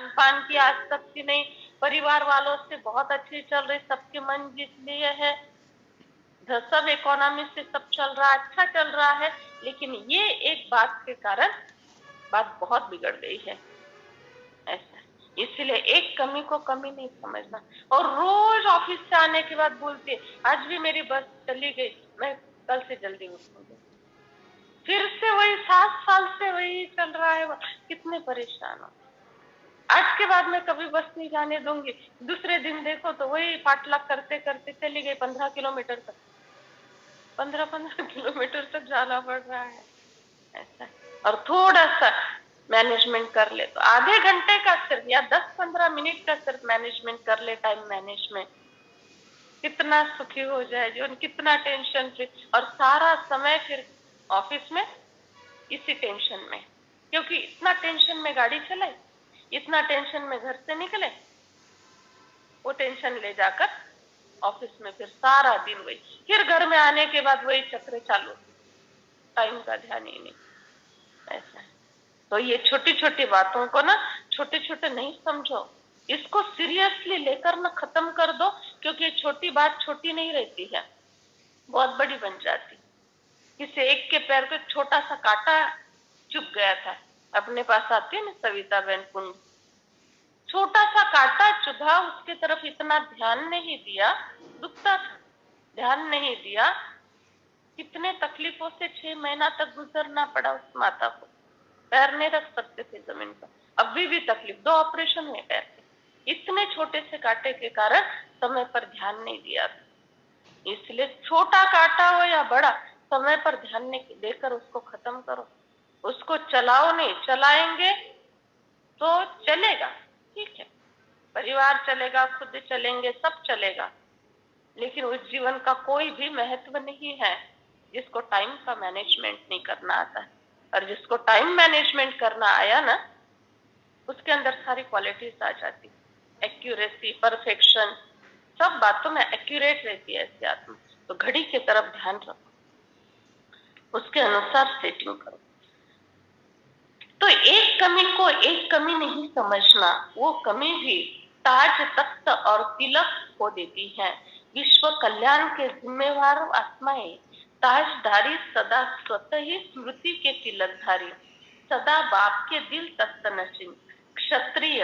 पान की आसक्ति नहीं, परिवार वालों से बहुत अच्छी चल रही, सबके मन जीत लिए है, सब इकोनॉमी से सब चल रहा, अच्छा चल रहा है, लेकिन ये एक बात के कारण बात बहुत बिगड़ गई है। ऐसा, इसलिए एक कमी को कमी नहीं समझना। और रोज ऑफिस से आने के बाद बोलती है, आज भी मेरी बस चली गई, मैं कल से जल्दी उठूंगी। फिर से वही 7 साल से वही चल रहा है, कितने परेशान हो। आज के बाद मैं कभी बस नहीं जाने दूंगी। दूसरे दिन देखो तो वही पाटलाक करते करते चली गई 15 किलोमीटर तक, 15 किलोमीटर तक जाना पड़ रहा है। ऐसा, और थोड़ा सा मैनेजमेंट कर ले तो आधे घंटे का सिर्फ या 10-15 मिनट का सिर्फ मैनेजमेंट कर ले, टाइम मैनेजमेंट, कितना सुखी हो जाए जीवन, कितना टेंशन फ्री। और सारा समय फिर ऑफिस में इसी टेंशन में, क्योंकि इतना टेंशन में गाड़ी चलाए, इतना टेंशन में घर से निकले, वो टेंशन ले जाकर ऑफिस में फिर सारा दिन वही, फिर घर में आने के बाद वही चक्र चालू, टाइम का ध्यान ही नहीं। ऐसा है। तो ये छोटी छोटी बातों को ना छोटे छोटे नहीं समझो, इसको सीरियसली लेकर ना खत्म कर दो, क्योंकि छोटी बात छोटी नहीं रहती है, बहुत बड़ी बन जाती। किसी एक के पैर पे छोटा सा कांटा चुभ गया था, अपने पास आती है ना सविता बहन कुंड, छोटा सा कांटा चुभा, उसके तरफ इतना ध्यान नहीं दिया, दुखता था, ध्यान नहीं दिया, कितने तकलीफों से 6 महीना तक गुजरना पड़ा उस माता को, पैर नहीं रख सकते थे जमीन पर, अभी भी तकलीफ, 2 ऑपरेशन हुए पैर के, इतने छोटे से कांटे के कारण समय पर ध्यान नहीं दिया था। इसलिए छोटा कांटा हो या बड़ा, समय पर ध्यान देकर उसको खत्म करो, उसको चलाओ नहीं, चलाएंगे तो चलेगा, ठीक है, परिवार चलेगा, खुद चलेंगे, सब चलेगा, लेकिन उस जीवन का कोई भी महत्व नहीं है जिसको टाइम का मैनेजमेंट नहीं करना आता है। और जिसको टाइम मैनेजमेंट करना आया ना, उसके अंदर सारी क्वालिटीज आ जाती, एक्यूरेसी, परफेक्शन, सब बातों में एक्यूरेट रहती है ऐसी आत्मा। तो घड़ी की तरफ ध्यान रखो, उसके अनुसार सेटिंग करो। तो एक कमी को एक कमी नहीं समझना, वो कमी भी ताज, तख्त और तिलक को देती है। विश्व कल्याण के जिम्मेवार आत्माएं ताजधारी, सदा स्वतः ही स्मृति के तिलकधारी, सदा बाप के दिल तख्त नशीन, क्षत्रिय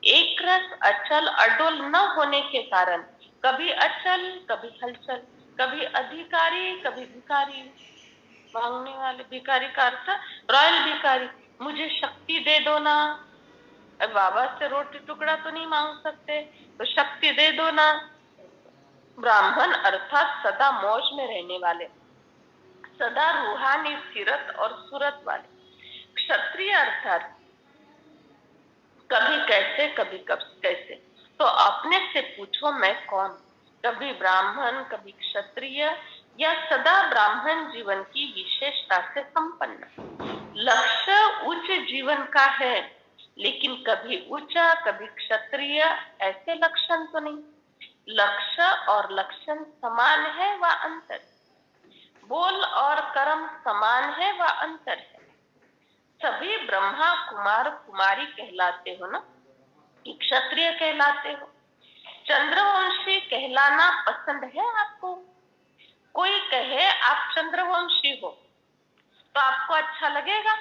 एक रस, अचल अडोल न होने के कारण कभी अचल कभी हलचल, कभी अधिकारी कभी भिखारी, मांगने वाले, भिखारी का अर्थ रॉयल भिखारी, मुझे शक्ति दे दो ना, अब बाबा से रोटी टुकड़ा तो नहीं मांग सकते, तो शक्ति दे दो ना। ब्राह्मण अर्थात सदा मौज में रहने वाले, सदा रूहानी सीरत और सूरत वाले। क्षत्रिय अर्थात कभी कैसे कभी कब कैसे, तो अपने से पूछो मैं कौन, कभी ब्राह्मण कभी क्षत्रिय, या सदा ब्राह्मण जीवन की विशेषता से संपन्न। लक्ष्य उच्च जीवन का है, लेकिन कभी ऊंचा कभी क्षत्रिय, ऐसे लक्षण तो नहीं। लक्ष्य और लक्षण समान है व अंतर, बोल और कर्म समान है व अंतर है। सभी ब्रह्मा कुमार कुमारी कहलाते हो ना, कि क्षत्रिय कहलाते हो। चंद्रवंशी कहलाना पसंद है आपको? कोई कहे आप चंद्रवंशी हो तो आपको अच्छा लगेगा?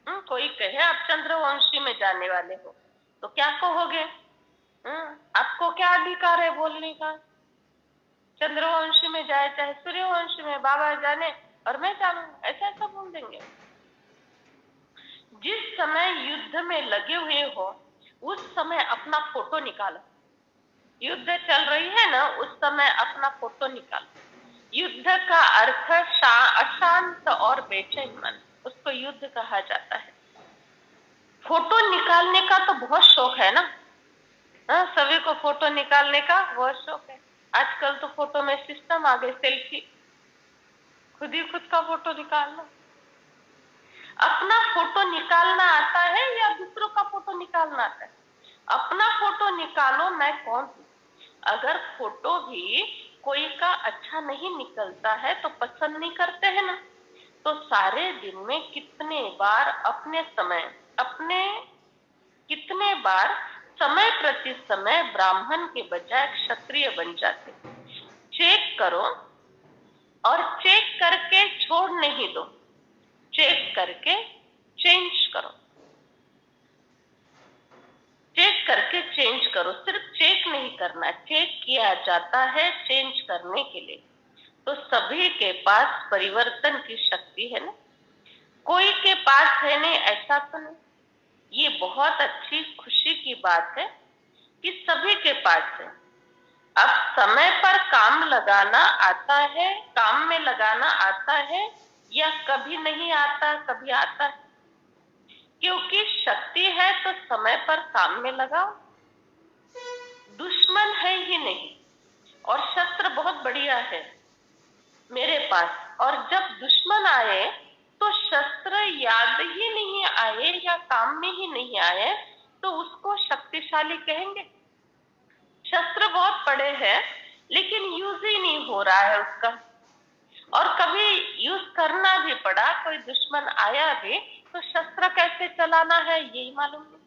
कोई कहे आप चंद्रवंशी में जाने वाले हो तो क्या कहोगे? आपको क्या अधिकार है बोलने का? चंद्रवंशी में जाए चाहे सूर्यवंशी में, बाबा जाने और मैं जानू, ऐसा ऐसा बोल देंगे। जिस समय युद्ध में लगे हुए हो उस समय अपना फोटो निकालो, युद्ध चल रही है ना, उस समय अपना फोटो निकालो। युद्ध का अर्थ अशांत और बेचैन मन, उसको युद्ध कहा जाता है। फोटो निकालने का तो बहुत शौक है ना, सभी को फोटो निकालने का बहुत शौक है। आजकल तो फोटो में सिस्टम आ गए, सेल्फी, खुद ही खुद का फोटो निकाल लो। अपना फोटो निकालना आता है या दूसरों का फोटो निकालना आता है? अपना फोटो निकालो, मैं कौन हूं। अगर फोटो भी कोई का अच्छा नहीं निकलता है तो पसंद नहीं करते हैं ना, तो सारे दिन में कितने बार अपने समय, अपने कितने बार समय प्रति समय ब्राह्मण के बजाय क्षत्रिय बन जाते। चेक करो और चेक करके छोड़ नहीं दो, चेक करके चेंज करो, चेक करके चेंज करो। सिर्फ चेक नहीं करना, चेक किया जाता है चेंज करने के लिए। तो सभी के पास परिवर्तन की शक्ति है ना, कोई के पास है नहीं ऐसा तो नहीं। ये बहुत अच्छी खुशी की बात है कि सभी के पास है। अब समय पर काम लगाना आता है, काम में लगाना आता है, या कभी नहीं आता कभी आता है? क्योंकि शक्ति है तो समय पर काम में लगाओ। दुश्मन है ही नहीं, और शस्त्र बहुत बढ़िया है मेरे पास, और जब दुश्मन आए तो शस्त्र याद ही नहीं आए या काम में ही नहीं आए तो उसको शक्तिशाली कहेंगे? शस्त्र बहुत बड़े हैं लेकिन यूज ही नहीं हो रहा है उसका, और कभी यूज करना भी पड़ा, कोई दुश्मन आया भी तो शस्त्र कैसे चलाना है यही मालूम नहीं,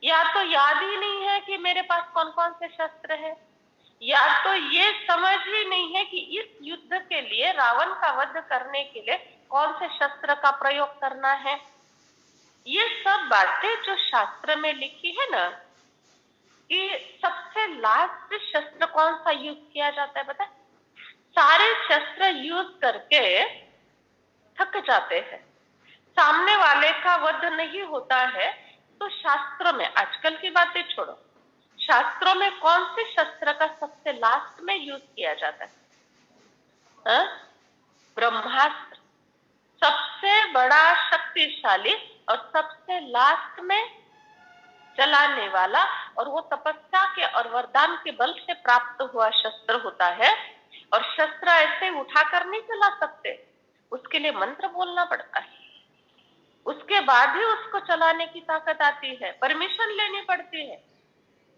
या तो याद ही नहीं है कि मेरे पास कौन कौन से शस्त्र है, या तो ये समझ ही नहीं है कि इस युद्ध के लिए, रावण का वध करने के लिए कौन से शस्त्र का प्रयोग करना है। ये सब बातें जो शास्त्र में लिखी है ना, कि सबसे लास्ट शस्त्र कौन सा यूज किया जाता है पता है? सारे शस्त्र यूज करके थक जाते हैं, सामने वाले का वध नहीं होता है, तो शास्त्रों में, आजकल की बातें छोड़ो, शास्त्रों में कौन से शस्त्र का सबसे लास्ट में यूज किया जाता है? ब्रह्मास्त्र, सबसे बड़ा शक्तिशाली और सबसे लास्ट में चलाने वाला, और वो तपस्या के और वरदान के बल से प्राप्त हुआ शस्त्र होता है। और शस्त्र ऐसे उठाकर नहीं चला सकते, उसके लिए मंत्र बोलना पड़ता है, उसके बाद ही उसको चलाने की ताकत आती है, परमिशन लेनी पड़ती है।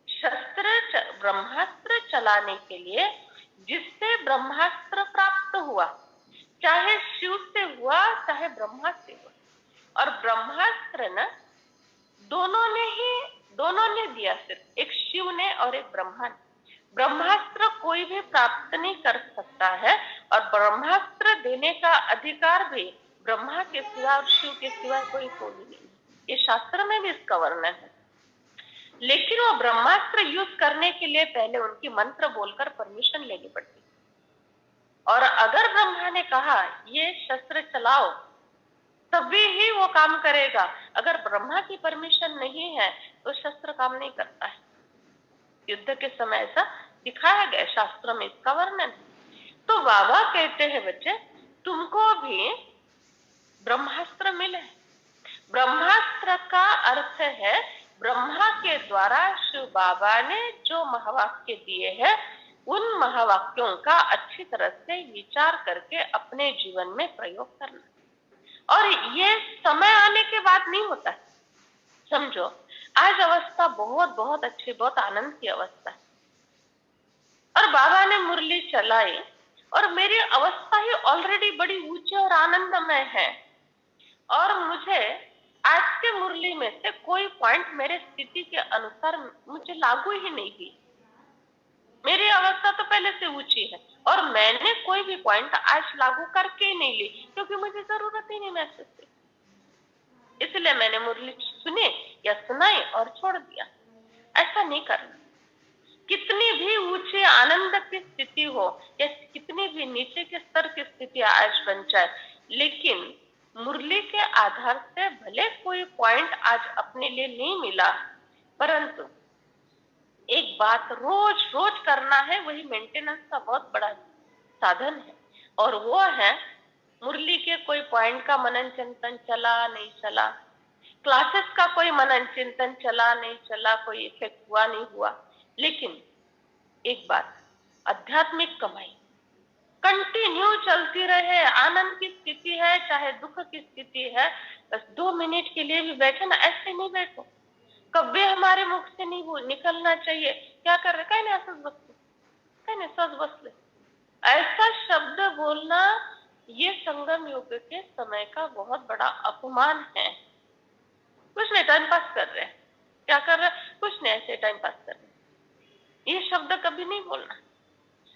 शस्त्र ब्रह्मास्त्र चलाने के लिए, जिससे ब्रह्मास्त्र प्राप्त हुआ, चाहे शिव से हुआ चाहे ब्रह्मा से हुआ, और ब्रह्मास्त्र न दोनों ने दिया, सिर्फ एक शिव ने और एक ब्रह्मा ने। ब्रह्मास्त्र कोई भी प्राप्त नहीं कर सकता है, और ब्रह्मास्त्र देने का अधिकार भी ब्रह्मा के सिवा और शिव के सिवा कोई को भी नहीं। ये शास्त्र में भी इसका वर्णन है। लेकिन वो ब्रह्मास्त्र यूज करने के लिए पहले उनकी मंत्र बोलकर परमिशन लेनी पड़ती, और अगर ब्रह्मा ने कहा ये शस्त्र चलाओ तभी ही वो काम करेगा। अगर ब्रह्मा की परमिशन नहीं है तो शस्त्र काम नहीं करता है। युद्ध के समय ऐसा दिखाया गया, शास्त्रों में इसका वर्णन। तो बाबा कहते हैं बच्चे, तुमको भी ब्रह्मास्त्र मिले। ब्रह्मास्त्र का अर्थ है ब्रह्मा के द्वारा शिव बाबा ने जो महावाक्य दिए हैं, उन महावाक्यों का अच्छी तरह से विचार करके अपने जीवन में प्रयोग करना। और ये समय आने के बाद नहीं होता, समझो आज अवस्था बहुत बहुत अच्छी, बहुत आनंद की अवस्था है, और बाबा ने मुरली चलाई और मेरी अवस्था ही ऑलरेडी बड़ी ऊंची और आनंदमय है, और मुझे आज के मुरली में से कोई पॉइंट मेरे स्थिति के अनुसार मुझे लागू ही नहीं हुई। मेरी अवस्था तो पहले से ऊंची है, और मैंने कोई भी पॉइंट आज लागू करके नहीं ली, क्योंकि मुझे जरूरत ही नहीं महसूस हुई। इसलिए मैंने मुरली सुने या सुनाई और छोड़ दिया। ऐसा नहीं करना। कितनी भी ऊंचे आनंद की स्थिति हो या कितनी भी नीचे के स्तर की स्थिति आज बन जाए, लेकिन मुरली के आधार से भले कोई पॉइंट आज अपने लिए नहीं मिला, परंतु एक बात रोज रोज करना है, वही मेंटेनेंस का बहुत बड़ा साधन है, और वो है मुरली के कोई पॉइंट का मनन चिंतन चला नहीं चला, क्लासेस का कोई मनन चिंतन चला नहीं चला, कोई इफेक्ट हुआ नहीं हुआ, लेकिन एक बात, आध्यात्मिक कमाई कंटिन्यू चलती रहे। आनंद की स्थिति है चाहे दुख की स्थिति है, बस 2 मिनट के लिए भी बैठे ना, ऐसे नहीं बैठो, कभी हमारे मुख से नहीं निकलना चाहिए क्या कर रहे, कहीं नहीं असज बसले, कहीं नहीं सज बसले, ऐसा शब्द बोलना ये संगम युग के समय का बहुत बड़ा अपमान है। कुछ नहीं, टाइम पास कर रहे हैं, क्या कर रहा है? कुछ नहीं, ऐसे टाइम पास कर रहे। ये शब्द कभी नहीं बोलना।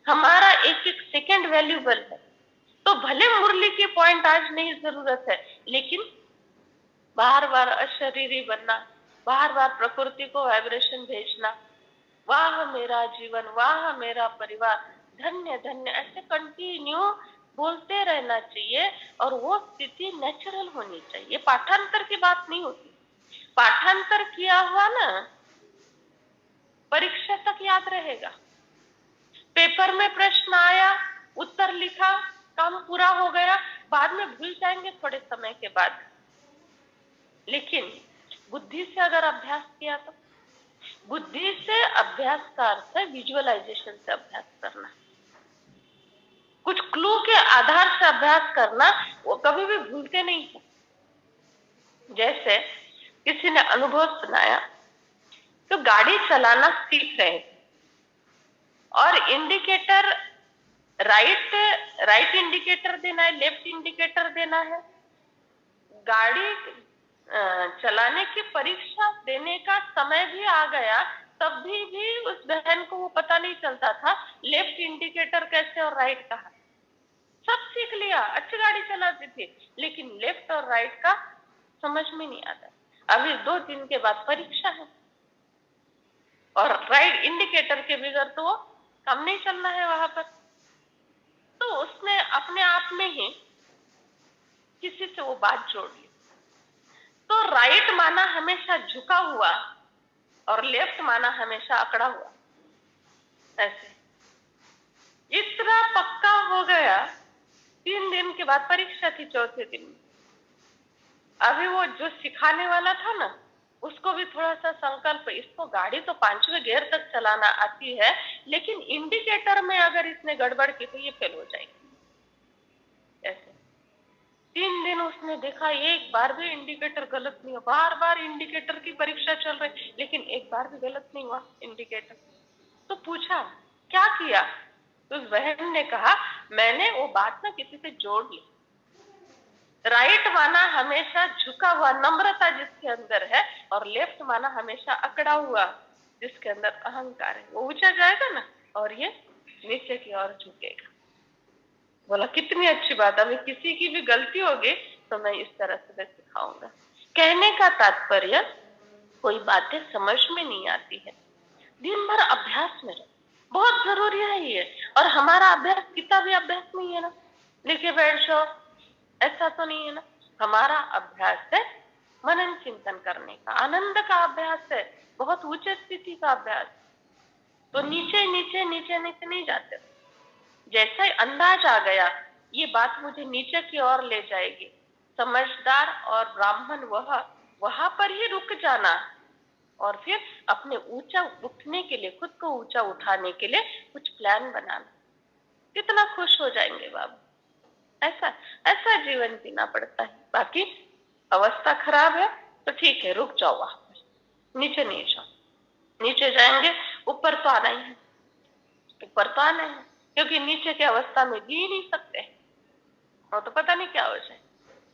हमारा एक एक सेकंड वैल्यूबल है। तो भले मुरली की पॉइंट आज नहीं जरूरत है, लेकिन बार बार अशरीरी बनना, बार बार प्रकृति को वाइब्रेशन भेजना, वाह मेरा जीवन, वाह मेरा परिवार, धन्य धन्य, ऐसे कंटिन्यू बोलते रहना चाहिए। और वो स्थिति नेचुरल होनी चाहिए। पाठांतर की बात नहीं होती। पाठांतर किया हुआ ना परीक्षा तक याद रहेगा। पेपर में प्रश्न आया, उत्तर लिखा, काम पूरा हो गया, बाद में भूल जाएंगे थोड़े समय के बाद। लेकिन बुद्धि से अगर अभ्यास किया तो, बुद्धि से अभ्यास का अर्थ है विजुअलाइजेशन से अभ्यास करना, कुछ क्लू के आधार से अभ्यास करना। वो कभी भी भूलते नहीं है। जैसे किसी ने अनुभव सुनाया तो गाड़ी चलाना सीख रहे थे और इंडिकेटर राइट इंडिकेटर देना है, लेफ्ट इंडिकेटर देना है। गाड़ी चलाने की परीक्षा देने का समय भी आ गया, तब भी उस बहन को वो पता नहीं चलता था लेफ्ट इंडिकेटर कैसे और राइट कहाँ। सब सीख लिया, अच्छी गाड़ी चलाती थी, लेकिन लेफ्ट और राइट का समझ में नहीं आता। अभी 2 दिन के बाद परीक्षा है और राइट इंडिकेटर के बगैर तो वो काम नहीं चलना है वहां पर। तो उसने अपने आप में ही किसी से वो बात जोड़ ली। तो राइट माना हमेशा झुका हुआ और लेफ्ट माना हमेशा अकड़ा हुआ। ऐसे इतना पक्का हो गया। 3 दिन के बाद परीक्षा थी, चौथे दिन। अभी वो जो सिखाने वाला था ना, उसको भी थोड़ा सा संकल्प, इसको गाड़ी तो 5वें गियर तक चलाना आती है, लेकिन इंडिकेटर में अगर इसने गड़बड़ की तो ये फेल हो जाएगी। ऐसे 3 दिन उसने देखा, एक बार भी इंडिकेटर गलत नहीं हुआ। बार बार इंडिकेटर की परीक्षा चल रही, लेकिन एक बार भी गलत नहीं हुआ इंडिकेटर। तो पूछा क्या किया? तो उस बहन ने कहा, मैंने वो बात ना किसी से जोड़ ली। राइट माना हमेशा झुका हुआ, नम्रता जिसके अंदर है, और लेफ्ट माना हमेशा अकड़ा हुआ, जिसके अंदर अहंकार है। वो ऊंचा जाएगा ना और ये नीचे की ओर झुकेगा। बोला कितनी अच्छी बात, अभी किसी की भी गलती होगी तो मैं इस तरह से सिखाऊंगा। कहने का तात्पर्य, कोई बातें समझ में नहीं आती है, दिन भर अभ्यास में रहो, बहुत जरूरी है ये। और हमारा अभ्यास किताबी अभ्यास नहीं है ना, लिखे बैठ जाओ, ऐसा तो नहीं है ना। हमारा अभ्यास है मनन चिंतन करने का, आनंद का अभ्यास है, बहुत ऊंचे स्थिति का अभ्यास। तो नीचे नीचे नीचे नीचे नहीं जाते। जैसा ही अंदाज आ गया ये बात मुझे नीचे की ओर ले जाएगी, समझदार और ब्राह्मण वहां पर ही रुक जाना और फिर अपने ऊंचा उठने के लिए, खुद को ऊंचा उठाने के लिए कुछ प्लान बनाना। कितना खुश हो जाएंगे बाबा। ऐसा ऐसा जीवन जीना पड़ता है। बाकी अवस्था खराब है तो ठीक है, रुक जाओ, वहां पर नीचे नहीं जाओ। नीचे जाएंगे, ऊपर तो आना ही है, ऊपर तो आना है, क्योंकि नीचे की अवस्था में जी नहीं सकते, और तो पता नहीं क्या हो जाए।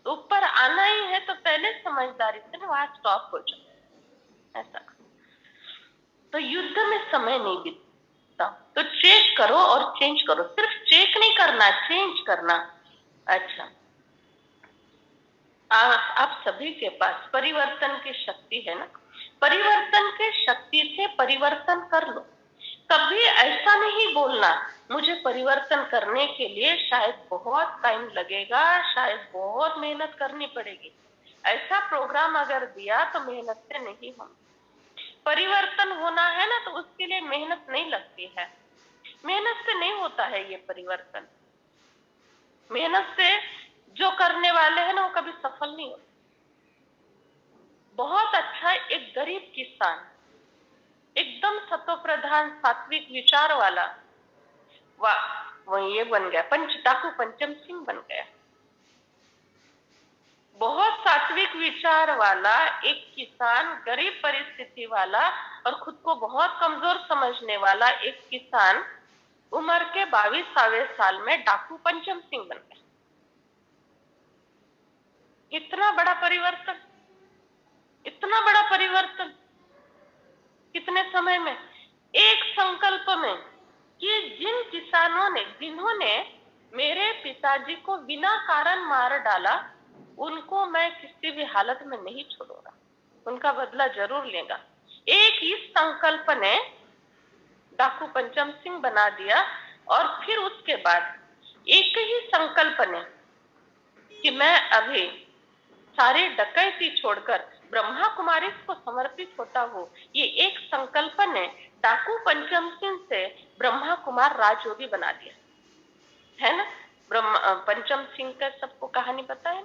तो ऊपर आना ही है तो पहले समझदारी से ना वहां स्टॉप हो जाओ। ऐसा तो युद्ध में समय नहीं बीतता, तो चेक करो और चेंज करो। सिर्फ चेक नहीं करना, चेंज करना। अच्छा, आप सभी के पास परिवर्तन की शक्ति है ना, परिवर्तन की शक्ति से परिवर्तन कर लो। कभी ऐसा नहीं बोलना मुझे परिवर्तन करने के लिए शायद बहुत टाइम लगेगा, शायद बहुत मेहनत करनी पड़ेगी। ऐसा प्रोग्राम अगर दिया तो मेहनत से नहीं होगा। परिवर्तन होना है ना तो उसके लिए मेहनत नहीं लगती है, मेहनत से नहीं होता है ये परिवर्तन। मेहनत से जो करने वाले हैं ना वो कभी सफल नहीं होते। बहुत अच्छा एक गरीब किसान, एकदम सत्व प्रधान सात्विक विचार वाला, वाह वो ये बन गया, डाकू पंचम सिंह बन गया। बहुत सात्विक विचार वाला एक किसान, गरीब परिस्थिति वाला और खुद को बहुत कमजोर समझने वाला एक किसान उम्र के 22वें साल में डाकू पंचम सिंह बन गया। इतना बड़ा परिवर्तन, इतना बड़ा परिवर्तन। समय में, एक संकल्प में, कि जिन किसानों ने, जिन्होंने मेरे पिताजी को बिना कारण मार डाला, उनको मैं किसी भी हालत में नहीं छोड़ूंगा, उनका बदला जरूर लेगा। एक इस संकल्प ने डाकू पंचम सिंह बना दिया। और फिर उसके बाद एक ही संकल्प ने कि मैं अभी सारी डकैती छोड़कर ब्रह्मा कुमारी को समर्पित होता हूँ, ये एक संकल्प ने डाकू पंचम सिंह से ब्रह्मा कुमार राजयोगी बना दिया, है ना। ब्रह्मा पंचम सिंह का सबको कहानी पता है,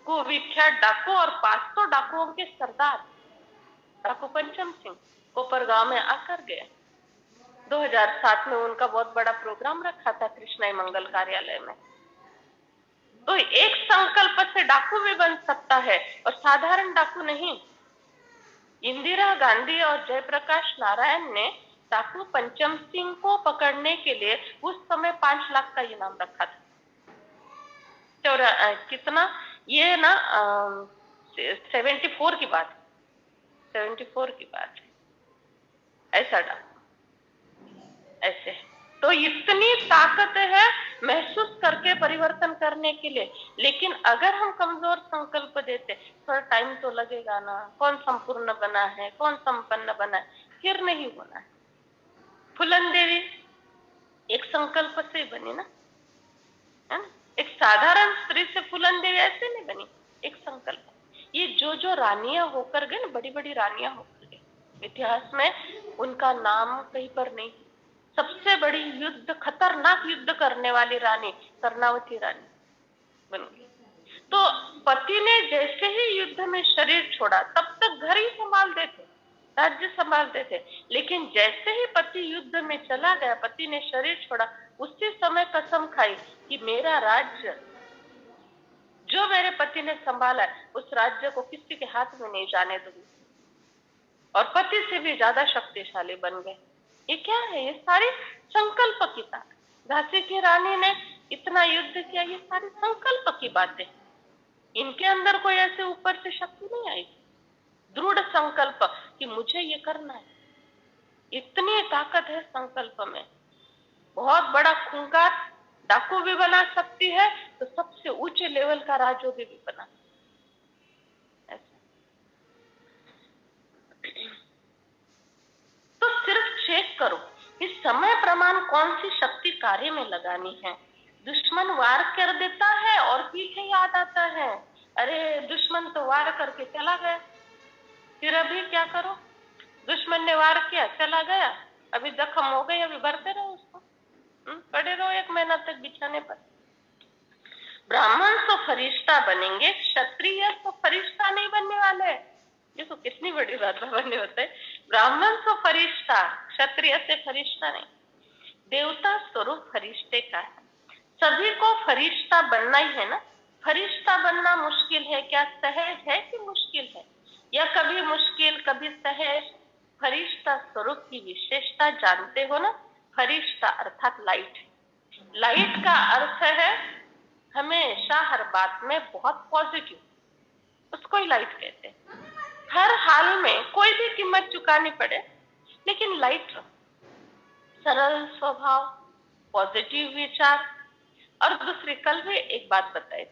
कुविख्यात डाकू और 500 डाकुओं के सरदार डाकू पंचम सिंह कोपर गांव में आकर गए। 2007 में उनका बहुत बड़ा प्रोग्राम रखा था कृष्णाई मंगल कार्यालय में। तो एक संकल्प से डाकू भी बन सकता है, और साधारण डाकू नहीं। इंदिरा गांधी और जयप्रकाश नारायण ने डाकू पंचम सिंह को पकड़ने के लिए उस समय 5 लाख का इनाम रखा था। कितना ये ना 74 की बात, 74 की बात है। ऐसा डाकू ऐसे है। तो इतनी ताकत है महसूस करके परिवर्तन करने के लिए। लेकिन अगर हम कमजोर संकल्प देते, थोड़ा टाइम तो लगेगा ना, कौन संपूर्ण बना है, कौन संपन्न बना है, फिर नहीं होना है। फूलन देवी एक संकल्प से बनी ना, है ना। एक साधारण स्त्री से फूलन देवी ऐसे नहीं बनी, एक संकल्प। ये जो रानियां होकर गए, बड़ी बड़ी रानियां होकर गए, इतिहास में उनका नाम कहीं पर नहीं। सबसे बड़ी युद्ध, खतरनाक युद्ध करने वाली रानी कर्णावती रानी बन गई। तो पति ने जैसे ही युद्ध में शरीर छोड़ा, तब तक घर ही संभालते थे, राज्य संभालते थे। लेकिन जैसे ही पति युद्ध में चला गया, पति ने शरीर छोड़ा, उसी समय कसम खाई कि मेरा राज्य जो मेरे पति ने संभाला है, उस राज्य को किसी के हाथ में नहीं जाने दूंगी। और पति से भी ज्यादा शक्तिशाली बन गए। ये क्या है? ये सारी संकल्प की ताकत। झांसी की रानी ने इतना युद्ध किया, ये सारी संकल्प की बातें। इनके अंदर कोई ऐसे ऊपर से शक्ति नहीं आई, दृढ़ संकल्प कि मुझे ये करना है। इतनी ताकत है संकल्प में। बहुत बड़ा खूंखार डाकू भी बना सकती है, तो सबसे ऊंचे लेवल का राजयोगी भी बना। तो सिर्फ चेक करो कि समय प्रमाण कौन सी शक्ति कार्य में लगानी है। दुश्मन वार कर देता है और पीछे याद आता है, अरे दुश्मन तो वार करके चला गया, फिर अभी क्या करो? दुश्मन ने वार किया, चला गया, अभी जख्म हो गई, अभी भरते रहो उसको, पड़े रहो 1 महीना तक बिछाने पर। ब्राह्मण तो फरिश्ता बनेंगे, क्षत्रिय तो फरिश्ता नहीं बनने वाले। देखो कितनी बड़ी बात बाबा ने बताई। ब्राह्मण तो फरिश्ता, क्षत्रिय से फरिश्ता नहीं। देवता स्वरूप फरिश्ते का है। सभी को फरिश्ता बनना ही है ना। फरिश्ता बनना मुश्किल है क्या, सहज है कि मुश्किल है? या कभी मुश्किल कभी सहज। फरिश्ता स्वरूप की विशेषता जानते हो ना। फरिश्ता अर्थात लाइट। लाइट का अर्थ है हमेशा हर बात में बहुत पॉजिटिव, उसको ही लाइट कहते हैं। हर हाल में कोई भी कीमत चुकानी पड़े, लेकिन लाइट रहो, सरल स्वभाव, पॉजिटिव विचार। और दूसरी, कल भी एक बात बताई,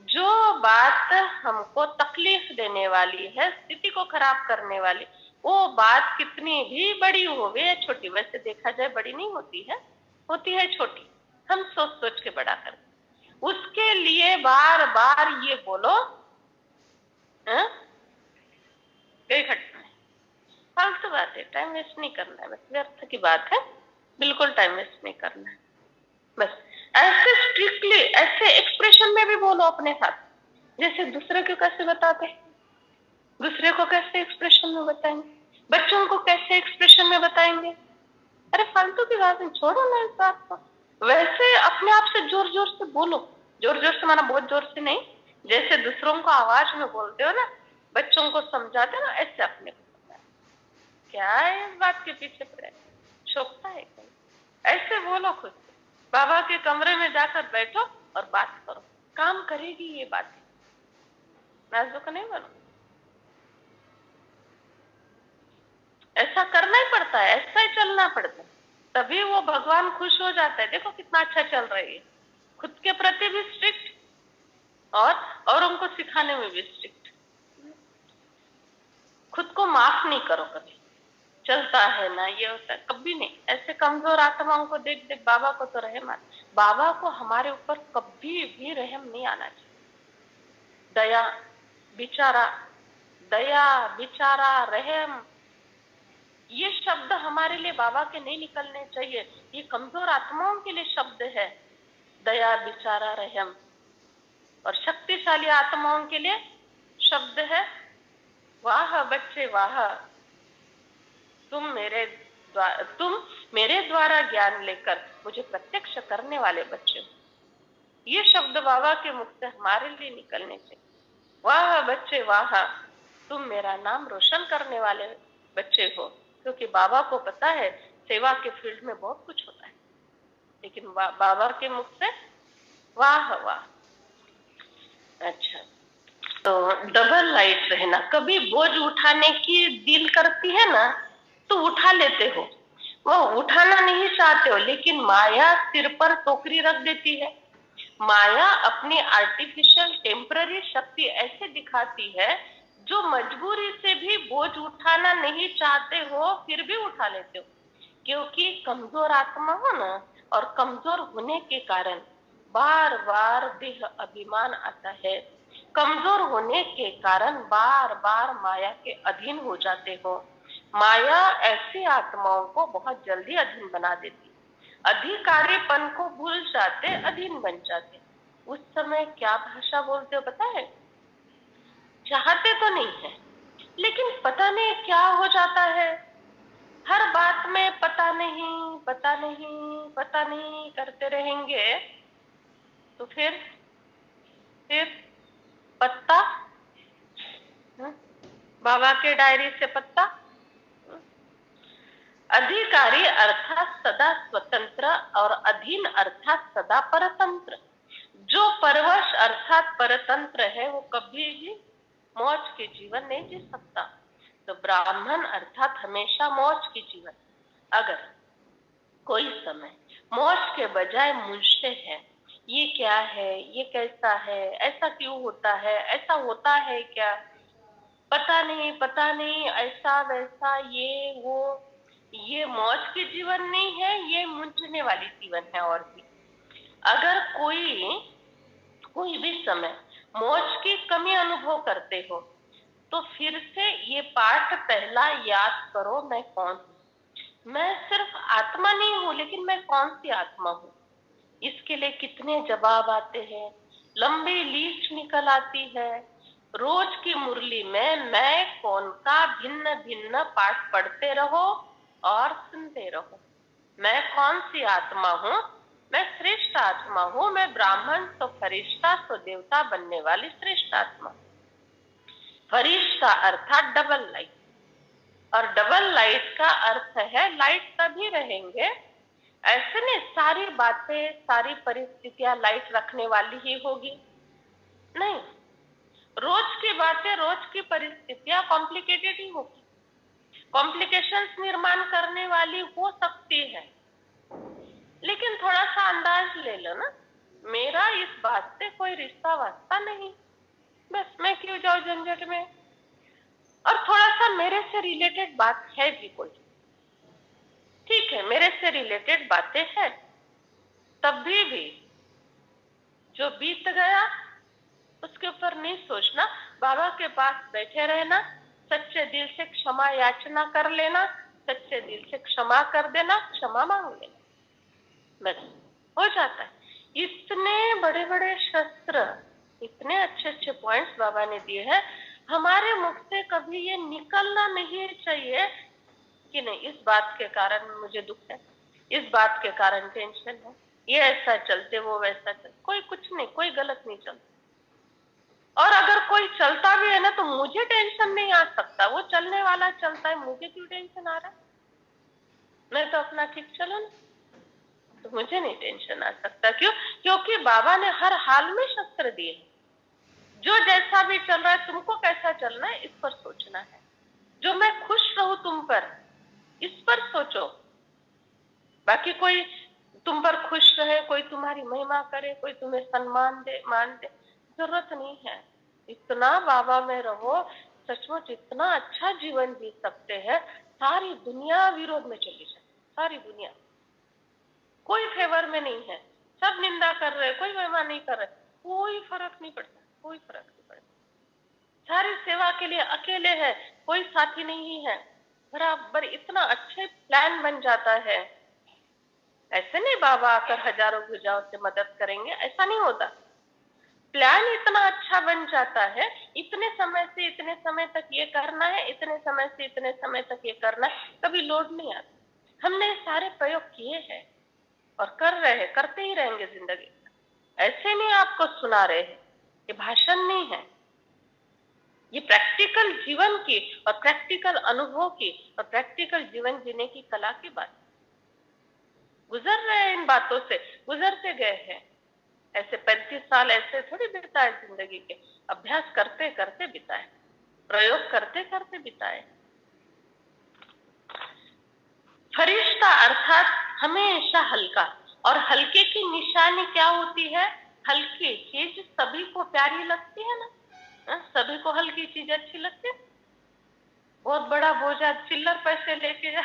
जो बात हमको तकलीफ देने वाली है, स्थिति को खराब करने वाली, वो बात कितनी भी बड़ी होवे या छोटी, वैसे देखा जाए बड़ी नहीं होती है, होती है छोटी, हम सोच सोच के बड़ा करते। उसके लिए बार बार ये बोलो कोई घटना है, फालतू बात है, टाइम वेस्ट नहीं करना है, बस व्यर्थ की बात है, बिल्कुल टाइम वेस्ट नहीं करना है। बस ऐसे स्ट्रिक्टली, ऐसे एक्सप्रेशन में भी बोलो अपने साथ, जैसे दूसरे को कैसे बताते, दूसरे को कैसे एक्सप्रेशन में बताएंगे, बच्चों को कैसे एक्सप्रेशन में बताएंगे। अरे फालतू की बात है, छोड़ो ना इस बात को। वैसे अपने आप से जोर जोर से बोलो, जोर जोर से माना बहुत जोर से नहीं, जैसे दूसरों को आवाज में बोलते हो ना, बच्चों को समझाते ना, ऐसे अपने को समझाए। क्या है इस बात के पीछे पड़े, शोभता है कहीं? ऐसे बोलो खुद से। बाबा के कमरे में जाकर बैठो और बात करो, काम करेगी ये बात। नाजुक नहीं बनो। ऐसा करना ही पड़ता है, ऐसा ही चलना पड़ता है, तभी वो भगवान खुश हो जाता है। देखो कितना अच्छा चल रही है, खुद के प्रति भी स्ट्रिक्ट और उनको सिखाने में भी स्ट्रिक्ट। खुद को माफ नहीं करो कभी, चलता है ना ये होता है, कभी नहीं। ऐसे कमजोर आत्माओं को देख देख बाबा को तो रहम आता, बाबा को हमारे ऊपर कभी भी रहम नहीं आना चाहिए। दया बेचारा, दया बेचारा, रहम, ये शब्द हमारे लिए बाबा के नहीं निकलने चाहिए, ये कमजोर आत्माओं के लिए शब्द है, दया बेचारा रहम। और शक्तिशाली आत्माओं के लिए शब्द है वाह बच्चे वाह, तुम मेरे द्वारा ज्ञान लेकर मुझे प्रत्यक्ष करने वाले बच्चे हो। ये शब्द बाबा के मुख से हमारे लिए निकलने चाहिए, वाह बच्चे वाह, तुम मेरा नाम रोशन करने वाले बच्चे हो। क्योंकि बाबा को पता है सेवा के फील्ड में बहुत कुछ होता है, लेकिन बाबा के मुख से वाह वाह। अच्छा, तो डबल लाइट रहना, कभी बोझ उठाने की दिल करती है ना तो उठा लेते हो, वो उठाना नहीं चाहते हो, लेकिन माया सिर पर टोकरी रख देती है। माया अपनी आर्टिफिशियल टेम्पररी शक्ति ऐसे दिखाती है जो मजबूरी से भी बोझ उठाना नहीं चाहते हो फिर भी उठा लेते हो। क्योंकि कमजोर आत्मा हो ना, और कमजोर होने के कारण बार बार देह अभिमान आता है, कमजोर होने के कारण बार बार माया के अधीन हो जाते हो। माया ऐसी आत्माओं को बहुत जल्दी अधीन बना देती, अधिकारीपन को भूल जाते, अधीन बन जाते। उस समय क्या भाषा बोलते हो पता है? चाहते तो नहीं है, लेकिन पता नहीं क्या हो जाता है, हर बात में पता नहीं पता नहीं पता नहीं करते रहेंगे तो फिर पत्ता, बाबा के डायरी से पत्ता। अधिकारी अर्थात सदा स्वतंत्र और अधीन अर्थात सदा परतंत्र। जो परवश अर्थात परतंत्र है वो कभी भी मौज के जीवन नहीं जी सकता। तो ब्राह्मण अर्थात हमेशा मौज की जीवन। अगर कोई समय मौज के बजाय मुझसे है, ये क्या है, ये कैसा है, ऐसा क्यों होता है, ऐसा होता है क्या, पता नहीं ऐसा वैसा ये वो, ये मौज के जीवन नहीं है, ये मुंझने वाली जीवन है। और भी अगर कोई भी समय मौज की कमी अनुभव करते हो तो फिर से ये पाठ पहला याद करो, मैं कौन हूँ। मैं सिर्फ आत्मा नहीं हूँ, लेकिन मैं कौन सी आत्मा हूँ। इसके लिए कितने जवाब आते हैं, लंबी लिस्ट निकल आती है। रोज की मुरली में मैं कौन का भिन्न भिन्न पाठ पढ़ते रहो और सुनते रहो। मैं कौन सी आत्मा हूँ, मैं श्रेष्ठ आत्मा हूँ, मैं ब्राह्मण तो फरिश्ता तो देवता बनने वाली श्रेष्ठ आत्मा। फरिश्ता अर्थात डबल लाइट, और डबल लाइट का अर्थ है लाइट तभी रहेंगे, ऐसे नहीं सारी बातें सारी परिस्थितियां लाइट रखने वाली ही होगी, नहीं। रोज की बातें रोज की परिस्थितियां कॉम्प्लिकेटेड ही होगी, कॉम्प्लिकेशंस निर्माण करने वाली हो सकती है, लेकिन थोड़ा सा अंदाज ले लो ना, मेरा इस बात से कोई रिश्ता वास्ता नहीं, बस मैं क्यों जाऊं झंझट में। और थोड़ा सा मेरे से रिलेटेड बात है भी कोई, ठीक है मेरे से रिलेटेड बातें हैं, तब भी जो बीत गया उसके ऊपर नहीं सोचना, बाबा के पास बैठे रहना, सच्चे दिल से क्षमा याचना कर लेना, सच्चे दिल से क्षमा कर देना, क्षमा मांग लेना, बस हो जाता है। इतने बड़े बड़े शस्त्र, इतने अच्छे अच्छे पॉइंट्स बाबा ने दिए हैं, हमारे मुख से कभी ये निकलना नहीं चाहिए कि नहीं इस बात के कारण मुझे दुख है, इस बात के कारण टेंशन है, ये ऐसा चलते वो वैसा चलते, कोई कुछ नहीं, कोई गलत नहीं चलता। और अगर कोई चलता भी है ना तो मुझे टेंशन नहीं आ सकता, वो चलने वाला चलता है, मुझे क्यों टेंशन आ रहा है, मैं तो अपना ठीक चलो ना, तो मुझे नहीं टेंशन आ सकता। क्यों? क्योंकि बाबा ने हर हाल में शस्त्र दिए, जो जैसा भी चल रहा है तुमको कैसा चलना है इस पर सोचना है। जो मैं खुश रहूं तुम पर, बाकी कोई तुम पर खुश रहे, कोई तुम्हारी महिमा करे, कोई तुम्हें सम्मान दे, मान दे, जरूरत नहीं है। इतना बाबा में रहो, सचमुच इतना अच्छा जीवन जी सकते हैं। सारी दुनिया विरोध में चली जाए, सारी दुनिया, कोई फेवर में नहीं है, सब निंदा कर रहे, कोई महिमा नहीं कर रहे, कोई फर्क नहीं पड़ता, कोई फर्क नहीं पड़ता। सारी सेवा के लिए अकेले है, कोई साथी नहीं है, बराबर इतना अच्छे प्लान बन जाता है। ऐसे नहीं बाबा आकर हजारों भुजाओं से मदद करेंगे, ऐसा नहीं होता। प्लान इतना अच्छा बन जाता है, इतने समय से इतने समय तक ये करना है, इतने समय से इतने समय तक ये करना है, कभी लोड नहीं आता। हमने सारे प्रयोग किए हैं और कर रहे हैं, करते ही रहेंगे जिंदगी। ऐसे नहीं आपको सुना रहे हैं, ये भाषण नहीं है, ये प्रैक्टिकल जीवन की और प्रैक्टिकल अनुभव की और प्रैक्टिकल जीवन जीने की कला की बात। गुजर रहे हैं, इन बातों से गुजरते गए हैं। ऐसे 35 साल ऐसे थोड़ी बिताए जिंदगी के, अभ्यास करते करते बिताए, प्रयोग करते करते बिताए। फरिश्ता अर्थात हमेशा हल्का, और हल्के की निशानी क्या होती है? हल्की चीज सभी को प्यारी लगती है ना, सभी को हल्की चीज अच्छी लगती है। बहुत बड़ा बोझा चिल्लर पैसे लेके जा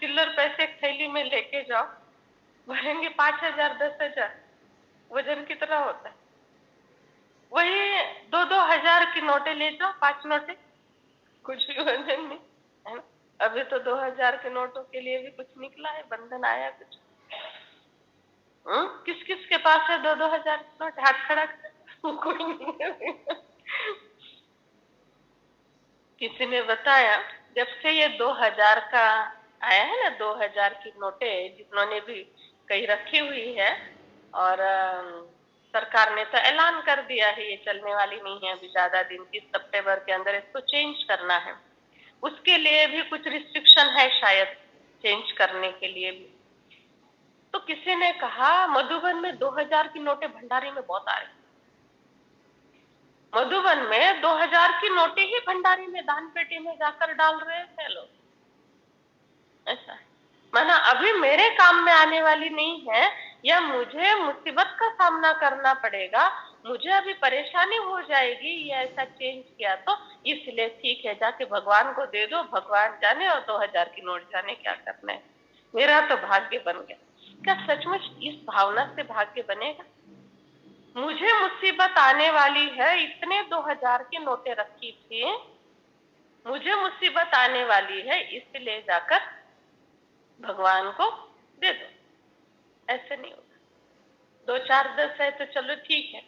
चिल्लर पैसे थैली में लेके जाओ, भरेंगे 5,000 10,000, वजन कितना होता है? वही 2-2 हजार की नोटें ले जाओ, 5 नोटें, कुछ भी वजन नहीं है ना। अभी तो 2,000 के नोटों के लिए भी कुछ निकला है, बंधन आया कुछ। किस किस के पास है 2-2 हजार नोट? हाथ खड़ा कर कोई नहीं। किसी ने बताया जब से ये 2,000 का आया है ना, 2,000 की नोटें जिन्होंने भी कहीं रखी हुई है, और सरकार ने तो ऐलान कर दिया है ये चलने वाली नहीं है अभी ज्यादा दिन, 30 सितंबर के अंदर इसको चेंज करना है। उसके लिए भी कुछ रिस्ट्रिक्शन है शायद, चेंज करने के लिए भी। तो किसी ने कहा मधुबन में 2,000 की नोटें भंडारी में बहुत आ रही, मधुबन में 2,000 की नोटें ही भंडारी में दान पेटी में जाकर डाल रहे हैं लोग। ऐसा माना अभी मेरे काम में आने वाली नहीं है, या मुझे मुसीबत का सामना करना पड़ेगा, मुझे अभी परेशानी हो जाएगी ये ऐसा चेंज किया, तो इसलिए ठीक है जाके भगवान को दे दो, भगवान जाने और 2,000 की नोट जाने क्या करना है, मेरा तो भाग्य बन गया। क्या सचमुच इस भावना से भाग्य बनेगा? मुझे मुसीबत आने वाली है, इतने 2,000 की नोटें रखी थी, मुझे मुसीबत आने वाली है, इसलिए जाकर भगवान को दे दो। ऐसे नहीं होगा। 2-4-10 है तो चलो ठीक है,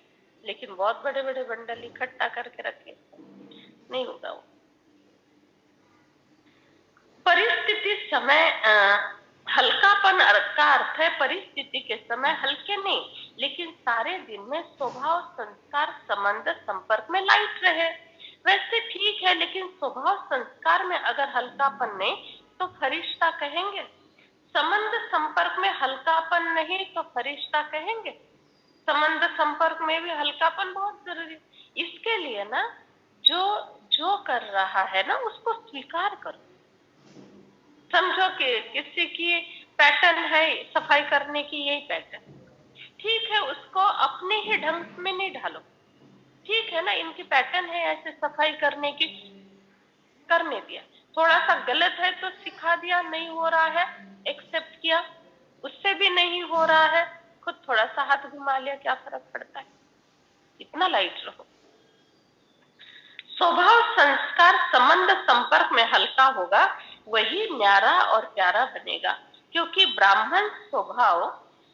लेकिन बहुत बड़े बड़े बंडल इकट्ठा करके रखे, नहीं होगा वो। परिस्थिति समय हल्कापन का अर्थ है परिस्थिति के समय हल्के नहीं, लेकिन सारे दिन में स्वभाव संस्कार संबंध संपर्क में लाइट रहे। वैसे ठीक है, लेकिन स्वभाव संस्कार में अगर हल्कापन नहीं तो फरिश्ता कहेंगे, संबंध संपर्क में हल्कापन नहीं तो फरिश्ता कहेंगे। संबंध संपर्क में भी हल्कापन बहुत जरूरी। इसके लिए ना जो जो कर रहा है ना उसको स्वीकार करो। समझो कि किसी की पैटर्न है सफाई करने की, यही पैटर्न ठीक है, उसको अपने ही ढंग में नहीं ढालो। ठीक है ना, इनकी पैटर्न है ऐसे सफाई करने की, करने दिया। थोड़ा सा गलत है तो सिखा दिया, नहीं हो रहा है एक्सेप्ट किया, उससे भी नहीं हो रहा है खुद थोड़ा सा हाथ घुमा लिया, क्या फर्क पड़ता है। इतना लाइट रहो। स्वभाव संस्कार संबंध संपर्क में हल्का होगा, वही न्यारा और प्यारा बनेगा। क्योंकि ब्राह्मण स्वभाव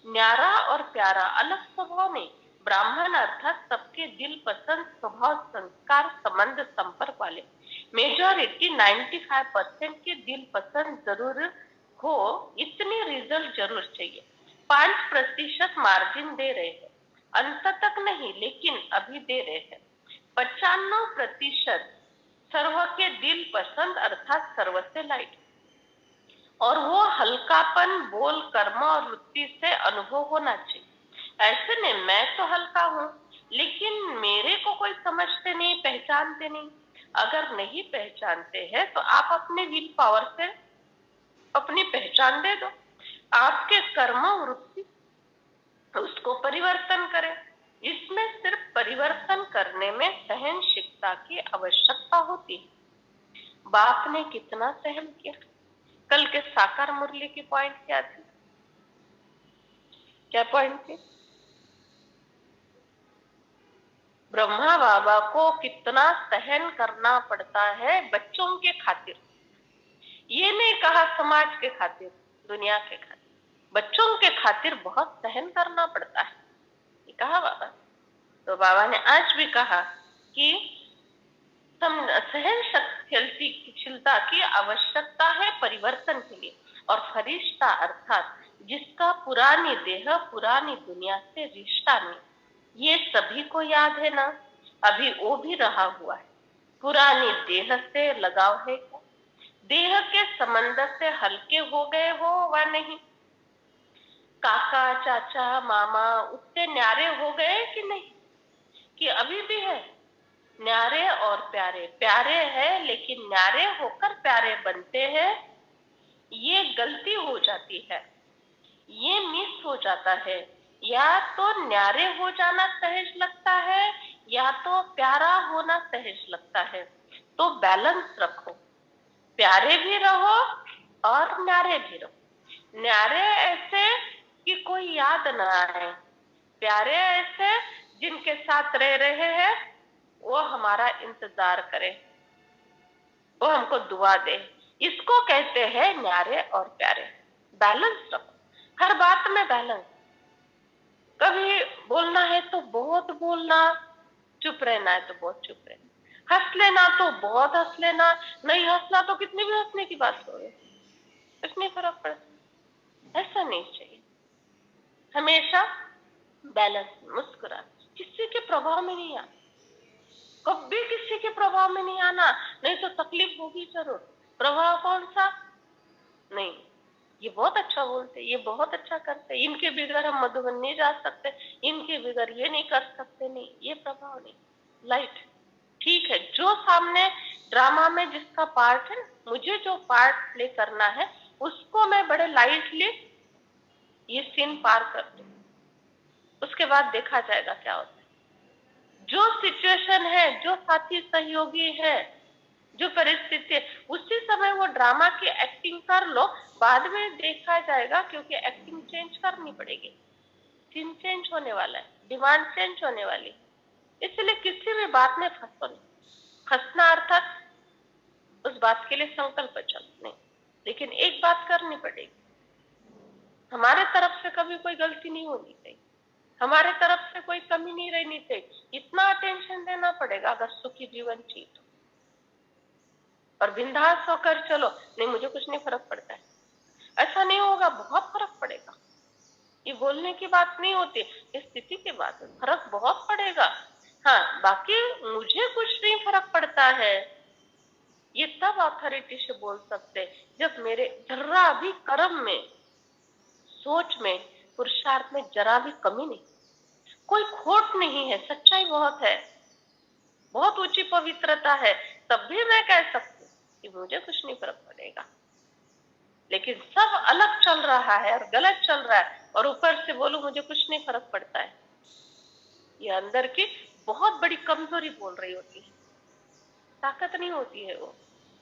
न्यारा और प्यारा अलग स्वभाव नहीं, ब्राह्मण अर्थात सबके दिल पसंद स्वभाव संस्कार संबंध संपर्क वाले। मेजॉरिटी 95% के दिल पसंद जरूर हो, इतनी रिजल्ट जरूर चाहिए। 5% मार्जिन दे रहे हैं, अंत तक नहीं लेकिन अभी दे रहे हैं। 95% सर्व के दिल पसंद अर्थात सर्व से लाइट, और वो हल्कापन बोल कर्म और वृत्ति से अनुभव होना चाहिए। ऐसे नहीं मैं तो हल्का हूँ, लेकिन मेरे को कोई समझते नहीं, पहचानते नहीं। अगर नहीं पहचानते हैं तो आप अपने विल पावर से अपनी पहचान दे दो। आपके कर्म वृत्ति उसको परिवर्तन करें। इसमें सिर्फ परिवर्तन करने में सहनशीलता की आवश्यकता होती है। बाप ने कितना सहन किया। कल के साकार मुरली की पॉइंट क्या थी? क्या पॉइंट थी? ब्रह्मा बाबा को कितना सहन करना पड़ता है बच्चों के खातिर। ये नहीं कहा समाज के खातिर, दुनिया के खातिर, बच्चों के खातिर बहुत सहन करना पड़ता है, ये कहा बाबा। तो बाबा ने आज भी कहा कि सहनशीलता की आवश्यकता है परिवर्तन के लिए। और फरिश्ता अर्थात जिसका पुरानी देह पुरानी दुनिया से रिश्ता नहीं, ये सभी को याद है ना? अभी वो भी रहा हुआ है। पुरानी देह से लगाव है क्या? देह के समंदर से हल्के हो गए हो व नहीं? काका चाचा मामा उससे न्यारे हो गए कि नहीं? कि अभी भी है? न्यारे और प्यारे, प्यारे है लेकिन न्यारे होकर प्यारे बनते हैं, ये गलती हो जाती है, ये मिस हो जाता है। या तो न्यारे हो जाना सहज लगता है या तो प्यारा होना सहज लगता है। तो बैलेंस रखो, प्यारे भी रहो और न्यारे भी रहो। न्यारे ऐसे कि कोई याद ना आए, प्यारे ऐसे जिनके साथ रह रहे हैं वो हमारा इंतजार करे, वो हमको दुआ दे। इसको कहते हैं न्यारे और प्यारे। बैलेंस रखो, हर बात में बैलेंस। कभी बोलना है तो बहुत बोलना, चुप रहना है तो बहुत चुप रहना, हंस लेना तो बहुत हंस लेना, नहीं हंसना तो कितनी भी हंसने की बात हो, कुछ नहीं फर्क पड़ता। ऐसा नहीं चाहिए, हमेशा बैलेंस, मुस्कुरा, किसी के प्रभाव में नहीं आना, कभी किसी के प्रभाव में नहीं आना, नहीं तो तकलीफ होगी जरूर। प्रभाव कौन सा? नहीं, ये बहुत अच्छा बोलते, ये बहुत अच्छा करते, इनके बगैर हम मधुबन नहीं जा सकते, इनके बगैर ये नहीं कर सकते, नहीं, ये प्रभाव नहीं। लाइट ठीक है, जो सामने ड्रामा में जिसका पार्ट है, मुझे जो पार्ट प्ले करना है उसको मैं बड़े लाइटली ये सीन पार कर दूं, उसके बाद देखा जाएगा क्या होता है। जो सिचुएशन है, जो साथी सहयोगी है, जो परिस्थिति है, उसी समय वो ड्रामा की एक्टिंग कर लो, बाद में देखा जाएगा, क्योंकि एक्टिंग चेंज करनी पड़ेगी, सीन चेंज होने वाला है, डिमांड चेंज होने वाली, इसलिए किसी भी बात में फंसो नहीं। फंसना अर्थात उस बात के लिए संकल्प चल नहीं, लेकिन एक बात करनी पड़ेगी, हमारे तरफ से कभी कोई गलती नहीं होनी चाहिए, हमारे तरफ से कोई कमी नहीं रहनी चाहिए, इतना अटेंशन देना पड़ेगा अगर सुखी जीवन चाहिए तो। और बिंदास होकर चलो, नहीं मुझे कुछ नहीं फर्क पड़ता है, ऐसा नहीं होगा, बहुत फर्क पड़ेगा। ये बोलने की बात नहीं होती, इस स्थिति की बात है, फर्क बहुत पड़ेगा। हाँ, बाकी मुझे कुछ नहीं फर्क पड़ता है, ये तब अथॉरिटी से बोल सकते जब मेरे जरा भी कर्म में, सोच में, पुरुषार्थ में जरा भी कमी नहीं, कोई खोट नहीं है, सच्चाई बहुत है, बहुत ऊंची पवित्रता है, तब भी मैं कह सकती हूँ कि मुझे कुछ नहीं फर्क पड़ेगा। लेकिन सब अलग चल रहा है और गलत चल रहा है, और ऊपर से बोलूं मुझे कुछ नहीं फर्क पड़ता है, ये अंदर की बहुत बड़ी कमजोरी बोल रही होती है, ताकत नहीं होती है वो,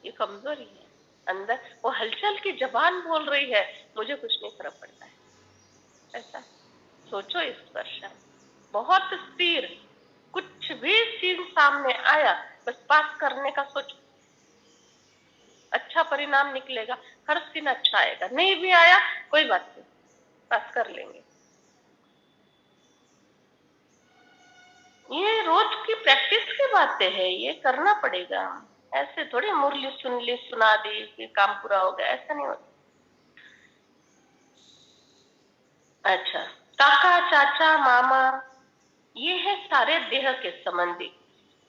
ये कमजोरी है अंदर, वो हलचल की जबान बोल रही है मुझे कुछ नहीं फर्क पड़ता है। ऐसा सोचो इस पर, बहुत स्थिर, कुछ भी सीन सामने आया बस पास करने का सोचो, अच्छा परिणाम निकलेगा, हर सीन अच्छा आएगा, नहीं भी आया कोई बात नहीं, पास कर लेंगे। ये रोज की प्रैक्टिस की बातें हैं, ये करना पड़ेगा, ऐसे थोड़ी मुरली सुन ली सुना दी कि काम पूरा हो गया, ऐसा नहीं होता। अच्छा, काका चाचा मामा ये है सारे देह के संबंधी,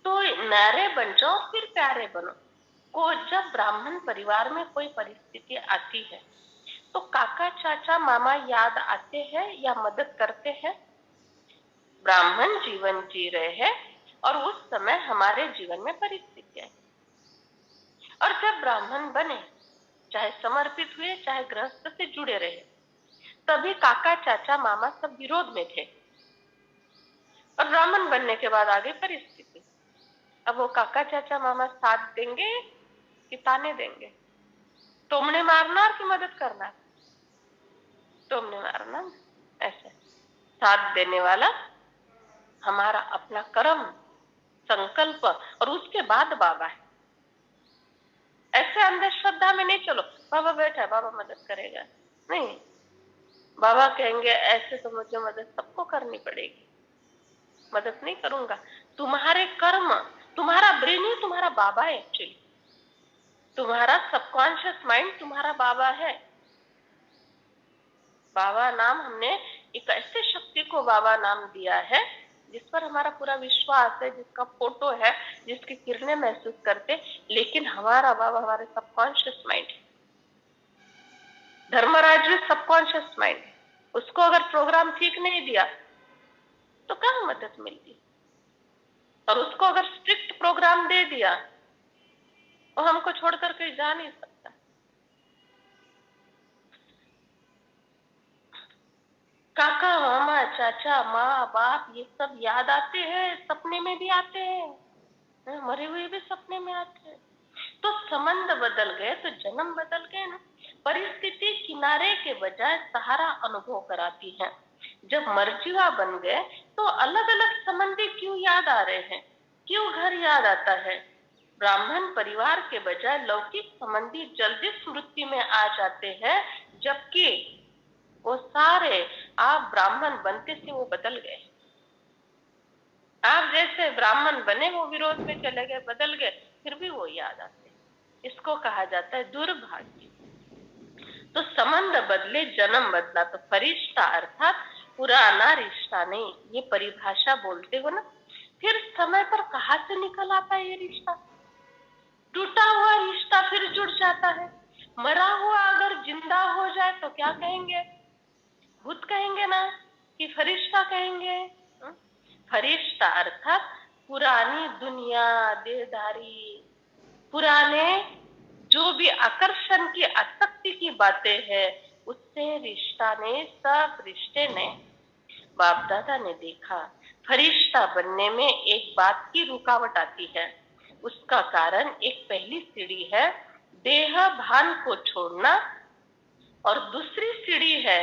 तो नारे बन जाओ फिर प्यारे बनो। को जब ब्राह्मण परिवार में कोई परिस्थिति आती है तो काका चाचा मामा याद आते हैं या मदद करते हैं? ब्राह्मण जीवन जी रहे हैं और उस समय हमारे जीवन में परिस्थितियां, और जब ब्राह्मण बने, चाहे समर्पित हुए चाहे गृहस्थ से जुड़े रहे, तभी काका चाचा मामा सब विरोध में थे। और ब्राह्मण बनने के बाद आ गई परिस्थिति। अब वो काका चाचा मामा साथ देंगे कि ताने देंगे? तुमने मारना कि मदद करना? तुमने मारना। ऐसे साथ देने वाला हमारा अपना कर्म, संकल्प और उसके बाद बाबा है। ऐसे अंधश्रद्धा में नहीं चलो, बाबा बैठा है बाबा मदद करेगा, नहीं। बाबा कहेंगे ऐसे तो मुझे मदद सबको करनी पड़ेगी, मदद नहीं करूंगा। तुम्हारे कर्म, तुम्हारा ब्रेन ही तुम्हारा बाबा है। एक्चुअली तुम्हारा सबकॉन्शियस माइंड तुम्हारा बाबा है। बाबा नाम हमने एक ऐसे शक्ति को बाबा नाम दिया है जिस पर हमारा पूरा विश्वास है, जिसका फोटो है, जिसकी किरणें महसूस करते, लेकिन हमारा बाबा हमारे सबकॉन्शियस माइंड है। धर्मराज भी सबकॉन्शियस माइंड है। उसको अगर प्रोग्राम ठीक नहीं दिया तो कहाँ मदद मिलती? और उसको अगर स्ट्रिक्ट प्रोग्राम दे दिया वो हमको छोड़कर कहीं जा नहीं सकता। काका मामा चाचा माँ बाप ये सब याद आते हैं, सपने में भी आते हैं, मरे हुए भी सपने में आते हैं। तो संबंध बदल गए तो जन्म बदल गए ना। परिस्थिति किनारे के बजाय सहारा अनुभव कराती है। जब मर्जीवा बन गए तो अलग अलग संबंधी क्यों याद आ रहे हैं, क्यों घर याद आता है? ब्राह्मण परिवार के बजाय लौकिक संबंधी जल्दी स्मृति में आ जाते हैं, जबकि वो सारे आप ब्राह्मण बनते से वो बदल गए। आप जैसे ब्राह्मण बने वो विरोध में चले गए, बदल गए, फिर भी वो याद आते। इसको कहा जाता है दुर्भाग्य। तो संबंध बदले जन्म बदला। तो फरिश्ता अर्थात पुराना रिश्ता नहीं, ये परिभाषा बोलते हो ना। फिर समय पर कहाँ से निकल आता है ये रिश्ता? टूटा हुआ रिश्ता फिर जुड़ जाता है। मरा हुआ अगर जिंदा हो जाए तो क्या कहेंगे? भूत कहेंगे ना कि फरिश्ता कहेंगे? फरिश्ता अर्थात पुरानी दुनिया, देहधारी, पुराने जो भी आकर्षण की, आसक्ति की बातें हैं, उससे रिश्ता ने, सब रिश्ते ने, बाप दादा ने देखा। फरिश्ता बनने में एक बात की रुकावट आती है। उसका कारण एक पहली सीढ़ी है देह भान को छोड़ना, और दूसरी सीढ़ी है,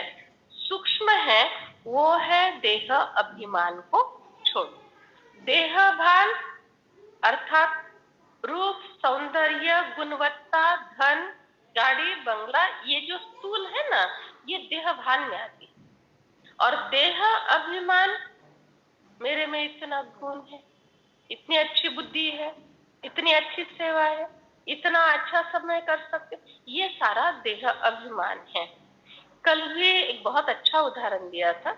सूक्ष्म है, वो है देह अभिमान को छोड़ना। देह भान अर्थात रूप, सौंदर्य, गुणवत्ता, धन, गाड़ी, बंगला, ये जो स्थूल है ना, ये देह भान में आती है। और देह अभिमान, मेरे में इतना गुण है, इतनी अच्छी बुद्धि है, इतनी अच्छी सेवा है, इतना अच्छा सब मैं कर सकती, ये सारा देह अभिमान है। कल भी एक बहुत अच्छा उदाहरण दिया था।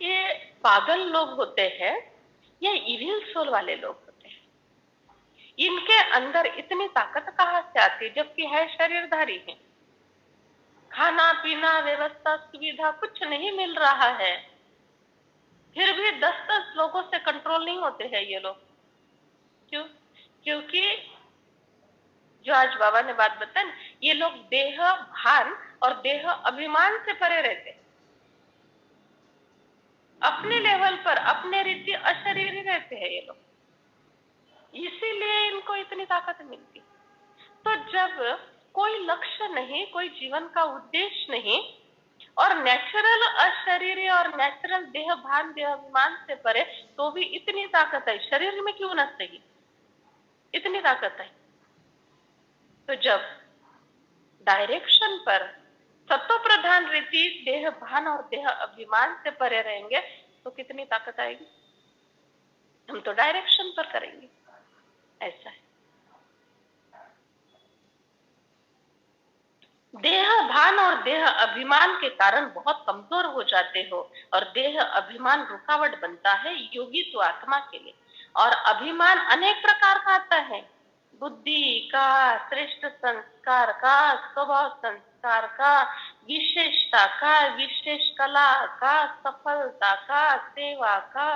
ये पागल लोग होते हैं या इविल सोल वाले लोग होते हैं, इनके अंदर इतनी ताकत कहाँ से आती, जबकि है शरीरधारी है। खाना पीना, व्यवस्था, सुविधा कुछ नहीं मिल रहा है, फिर भी 10-10 लोगों से कंट्रोल नहीं होते हैं ये लोग। क्यों? क्योंकि जो आज बाबा ने बात बताई, ये लोग देह भान और देह अभिमान से परे रहते, अपने लेवल पर अपने रीति अशरीरी रहते हैं ये लोग, इसीलिए इनको इतनी ताकत मिलती। तो जब कोई लक्ष्य नहीं, कोई जीवन का उद्देश्य नहीं, और नेचुरल अशरीरी और नेचुरल देह भान देह अभिमान से परे, तो भी इतनी ताकत है। शरीर में क्यों न सही, इतनी ताकत है। तो जब डायरेक्शन पर सत्व प्रधान रीति देह भान और देह अभिमान से परे रहेंगे तो कितनी ताकत आएगी? हम तो डायरेक्शन पर करेंगे। ऐसा है। देह भान और देह अभिमान के कारण बहुत कमजोर हो जाते हो, और देह अभिमान रुकावट बनता है योगी तो आत्मा के लिए। और अभिमान अनेक प्रकार का आता है, बुद्धि का, श्रेष्ठ संस्कार का, स्वभाव संस्कार का, विशेषता का, विशेष कला का, सफलता का, सेवा का।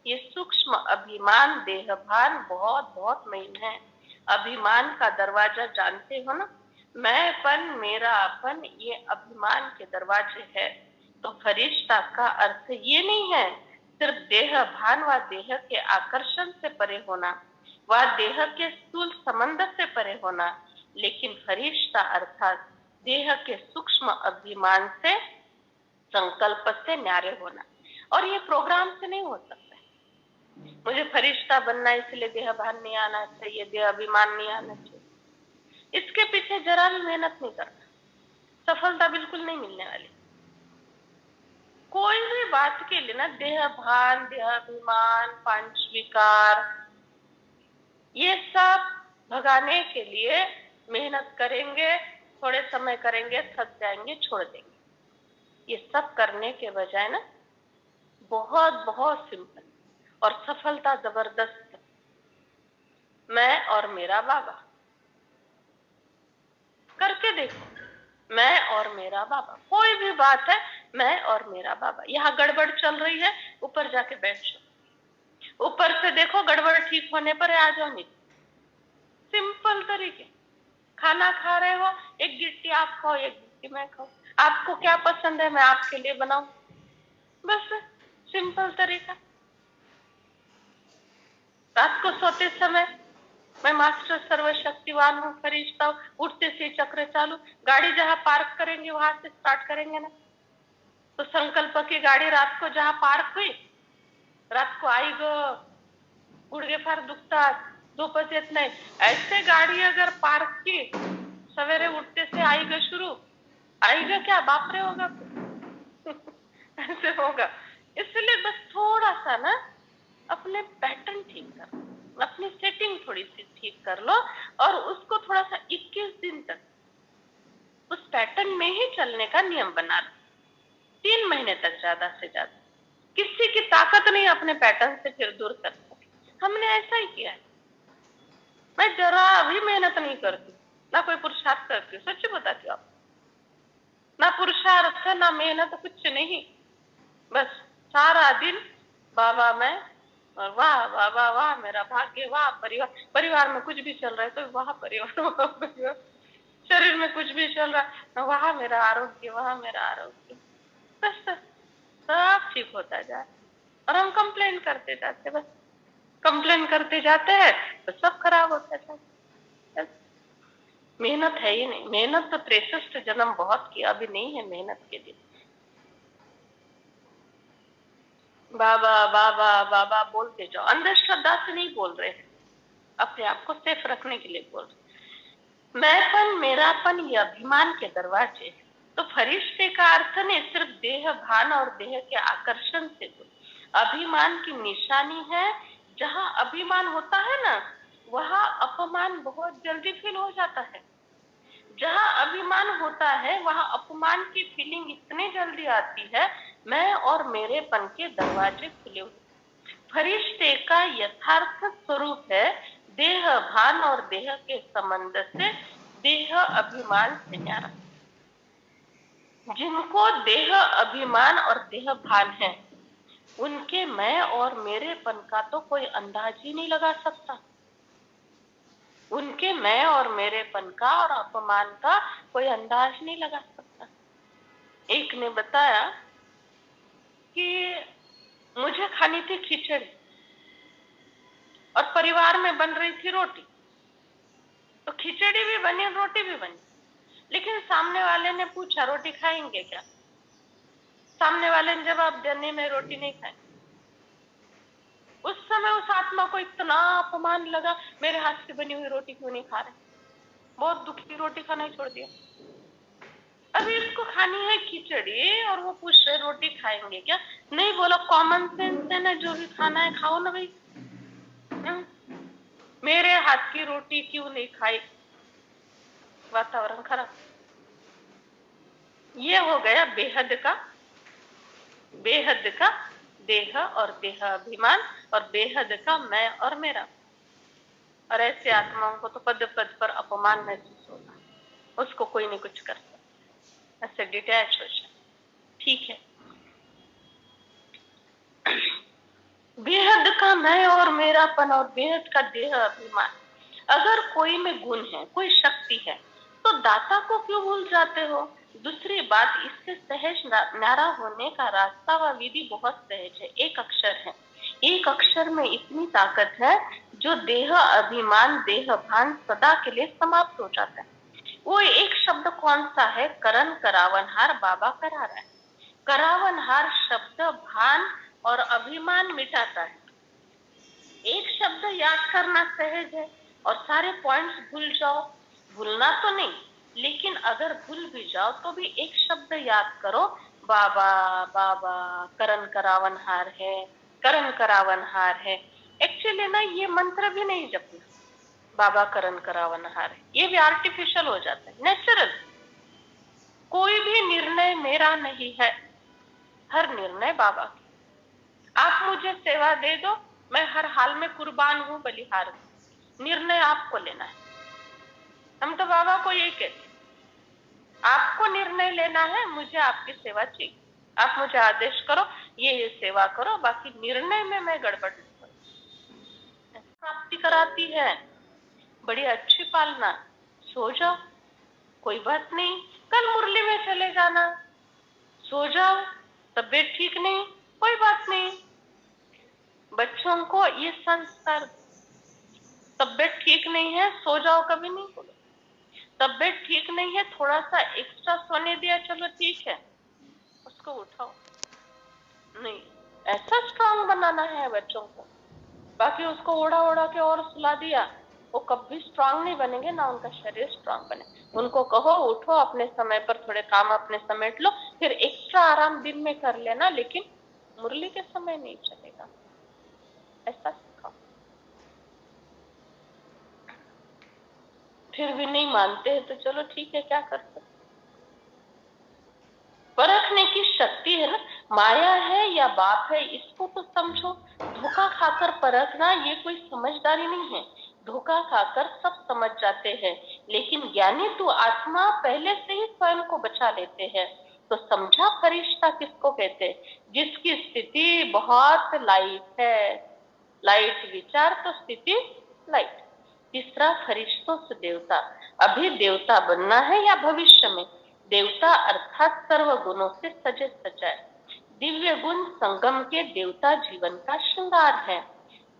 ये सूक्ष्म अभिमान देह भान बहुत बहुत महीन है। अभिमान का दरवाजा जानते हो ना? मैंपन, मेरापन, ये अभिमान के दरवाजे है। तो फरिश्ता का अर्थ ये नहीं है सिर्फ देह भान व देह के आकर्षण से परे होना, व देह के स्थूल संबंध से परे होना, लेकिन फरिश्ता अर्थात देह के सूक्ष्म अभिमान से, संकल्प से न्यारे होना। और ये प्रोग्राम से नहीं हो सकता है। मुझे फरिश्ता बनना इसलिए देह भान नहीं आना चाहिए, देह अभिमान नहीं आना चाहिए, इसके पीछे जरा भी मेहनत नहीं करना, सफलता बिल्कुल नहीं मिलने वाली। कोई भी बात के लिए ना देह भान, देह अभिमान, पंच विकार, ये सब भगाने के लिए मेहनत करेंगे, थोड़े समय करेंगे, थक जाएंगे, छोड़ देंगे। ये सब करने के बजाय ना बहुत बहुत सिंपल और सफलता जबरदस्त, मैं और मेरा बाबा। करके देखो, मैं और मेरा बाबा। कोई भी बात है, मैं और मेरा बाबा। यहाँ गड़बड़ चल रही है, ऊपर जाके बैठ जाओ, ऊपर से देखो, गड़बड़ ठीक होने पर आ जाओ नीचे। सिंपल तरीके। खाना खा रहे हो, एक गिट्टी आप खाओ, एक गिट्टी मैं खाऊं। आपको क्या पसंद है, मैं आपके लिए बनाऊं। बस सिंपल तरीका। रात को सोते समय मैं मास्टर सर्वशक्तिवान हूँ, फरिश्ता हूँ, उठते से चक्र चालू। गाड़ी जहाँ पार्क करेंगे वहां से स्टार्ट करेंगे ना, तो संकल्प की गाड़ी रात को जहाँ पार्क हुई, रात को आई गो, गुडघे फार दुखतात, झोपच येत नाही, ऐसे गाड़ी अगर पार्क की, सवेरे उठते से आई ग शुरू, आएगा क्या, बाप रे होगा ऐसे होगा। इसलिए बस थोड़ा सा ना अपने पैटर्न ठीक कर, अपनी सेटिंग थोड़ी सी ठीक कर लो, और उसको थोड़ा सा 21 दिन तक उस पैटर्न में ही चलने का नियम बना लो। 3 महीने तक ज्यादा से ज्यादा। किसी की ताकत नहीं अपने पैटर्न से फिर दूर कर सके। हमने ऐसा ही किया है। मैं जरा भी मेहनत नहीं करती, ना कोई पुरुषार्थ करती हूँ, सच्ची बताती हूँ आपको। ना पुरुषार्थ, ना मेहनत, कुछ नहीं। बस सारा दिन बाबा मैं, और वाह वाह वाह वाह मेरा भाग्य, वाह परिवार, परिवार में कुछ भी चल रहा है तो वाह परिवार, वाह परिवार, शरीर में कुछ भी चल रहा है, वाह मेरा आरोग्य, वाह मेरा आरोग्य। बस सब ठीक होता जाए, और हम कंप्लेन करते जाते, बस कंप्लेन करते जाते हैं तो सब खराब होता जाता है। बस मेहनत है ही नहीं। मेहनत तो 63 जन्म बहुत किया, अभी नहीं है मेहनत के लिए। बाबा बाबा बाबा बोलते जाओ, अंधश्रद्धा से नहीं बोल रहे, अपने आप को सेफ रखने के लिए बोल रहे। मैंपन, मेरापन, ये अभिमान के दरवाजे। तो फरिश्ते का अर्थ नहीं सिर्फ देह भान और देह के आकर्षण से दूर। अभिमान की निशानी है। जहां अभिमान होता है ना, वहां अपमान बहुत जल्दी फील हो जाता है। जहां अभिमान होता है वहां अपमान की फीलिंग इतनी जल्दी आती है। मैं और मेरेपन के दरवाजे खुले हुए। फरिश्ते का यथार्थ स्वरूप है देह भान और देह के संबंध से देह अभिमान से न्यारा। जिनको देह अभिमान और देह भान है, उनके मैं और मेरेपन का तो कोई अंदाज ही नहीं लगा सकता। उनके मैं और मेरेपन का और अपमान का कोई अंदाज नहीं लगा सकता। एक ने बताया कि मुझे खानी थी खिचड़ी और परिवार में बन रही थी रोटी, तो खिचड़ी भी बनी रोटी भी बनी, लेकिन सामने वाले ने पूछा रोटी खाएंगे क्या। सामने वाले ने जवाब दिया नहीं, मैं रोटी नहीं खाएंगे। उस समय उस आत्मा को इतना अपमान लगा, मेरे हाथ से बनी हुई रोटी क्यों नहीं खा रहे। बहुत दुखी, रोटी खाना ही छोड़ दिया। अभी इसको खानी है खिचड़ी और वो पूछ रहे रोटी खाएंगे क्या। नहीं बोला, कॉमन सेंस है ना, जो भी खाना है खाओ ना भाई। मेरे हाथ की रोटी क्यों नहीं खाई। वातावरण खराब। ये हो गया बेहद का, बेहद का देह और देह अभिमान, और बेहद का मैं और मेरा। और ऐसे आत्माओं को तो पद पद पर अपमान महसूस होगा, उसको कोई नहीं कुछ कर सकता, ऐसे डिटैच हो जाए। ठीक है। बेहद का मैं और मेरापन और बेहद का देह अभिमान। अगर कोई में गुण है, कोई शक्ति है, तो दाता को क्यों भूल जाते हो? दूसरी बात, इससे सहज न्यारा होने का रास्ता व विधि बहुत सहज है। एक अक्षर है, एक अक्षर में इतनी ताकत है जो देह अभिमान देह भान सदा के लिए समाप्त हो जाता है। वो एक शब्द कौन सा है? करण करावनहार बाबा करा रहा है। करावनहार शब्द भान और अभिमान मिटाता है। एक शब्द याद करना सहज है और सारे पॉइंट्स भूल जाओ, भूलना तो नहीं, लेकिन अगर भूल भी जाओ तो भी एक शब्द याद करो, बाबा बाबा करण करावनहार है, करण करावनहार है। एक्चुअली ना ये मंत्र भी नहीं जपना, बाबा करण करावनहार है, ये भी आर्टिफिशियल हो जाता है। नेचुरल, कोई भी निर्णय मेरा नहीं है, हर निर्णय बाबा की। आप मुझे सेवा दे दो, मैं हर हाल में कुर्बान हूँ, बलिहार हूँ। निर्णय आपको लेना है। हम तो बाबा को यही कहते हैं, आपको निर्णय लेना है, मुझे आपकी सेवा चाहिए, आप मुझे आदेश करो, ये सेवा करो, बाकी निर्णय में मैं गड़बड़ नहीं करूँ। प्राप्ति कराती है, बड़ी अच्छी पालना। सो जाओ, कोई बात नहीं, कल मुरली में चले जाना। सो जाओ, तबीयत ठीक नहीं, कोई बात नहीं। बच्चों को ये संस्कार, तबीयत ठीक नहीं है सो जाओ कभी नहीं बोलो। तबीयत ठीक नहीं है, थोड़ा सा एक्स्ट्रा सोने दिया, चलो ठीक है, उसको उठाओ। नहीं, ऐसा स्ट्रांग बनाना है बच्चों को। बाकी उसको ओढ़ा ओढ़ा के और सुला दिया, वो कभी स्ट्रांग नहीं बनेंगे, ना उनका शरीर स्ट्रांग बने। उनको कहो उठो, अपने समय पर थोड़े काम अपने समेट लो, फिर एक्स्ट्रा आराम दिन में कर लेना, लेकिन मुरली के समय नहीं चलेगा। ऐसा सिखाओ। फिर भी नहीं मानते हैं तो चलो ठीक है, क्या कर सकते। परखने की शक्ति है ना, माया है या बाप है, इसको तो समझो। धोखा खाकर परखना ये कोई समझदारी नहीं है। धोखा खाकर सब समझ जाते हैं, लेकिन ज्ञानी तो आत्मा पहले से ही स्वयं को बचा लेते हैं। तो समझा फरिश्ता किसको कहते हैं? जिसकी स्थिति बहुत लाइट है, लाइट विचार तो स्थिति लाइट। तीसरा, फरिश्तों से देवता। अभी देवता बनना है या भविष्य में? देवता अर्थात सर्व गुणों से सजे सजाए। दिव्य गुण संगम के देवता जीवन का श्रृंगार है।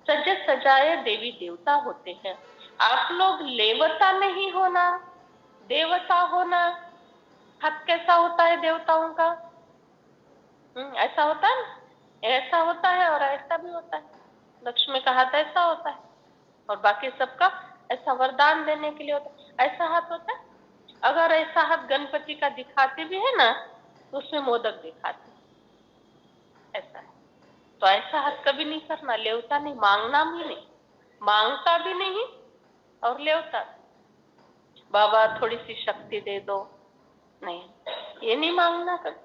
सजे सजाए देवी देवता होते हैं। आप लोग लेवता नहीं होना, देवता होना। हाथ कैसा होता है देवताओं का? ऐसा होता है ना, ऐसा होता है और ऐसा भी होता है। लक्ष्मी का हाथ ऐसा होता है और बाकी सबका ऐसा वरदान देने के लिए होता है। ऐसा हाथ होता है। अगर ऐसा हाथ गणपति का दिखाते भी है ना, तो उसमें मोदक दिखाते, ऐसा है। तो ऐसा हाथ कभी नहीं करना, लेवता नहीं, मांगना भी नहीं, मांगता भी नहीं और लेवता। बाबा थोड़ी सी शक्ति दे दो, नहीं, ये नहीं मांगना कभी।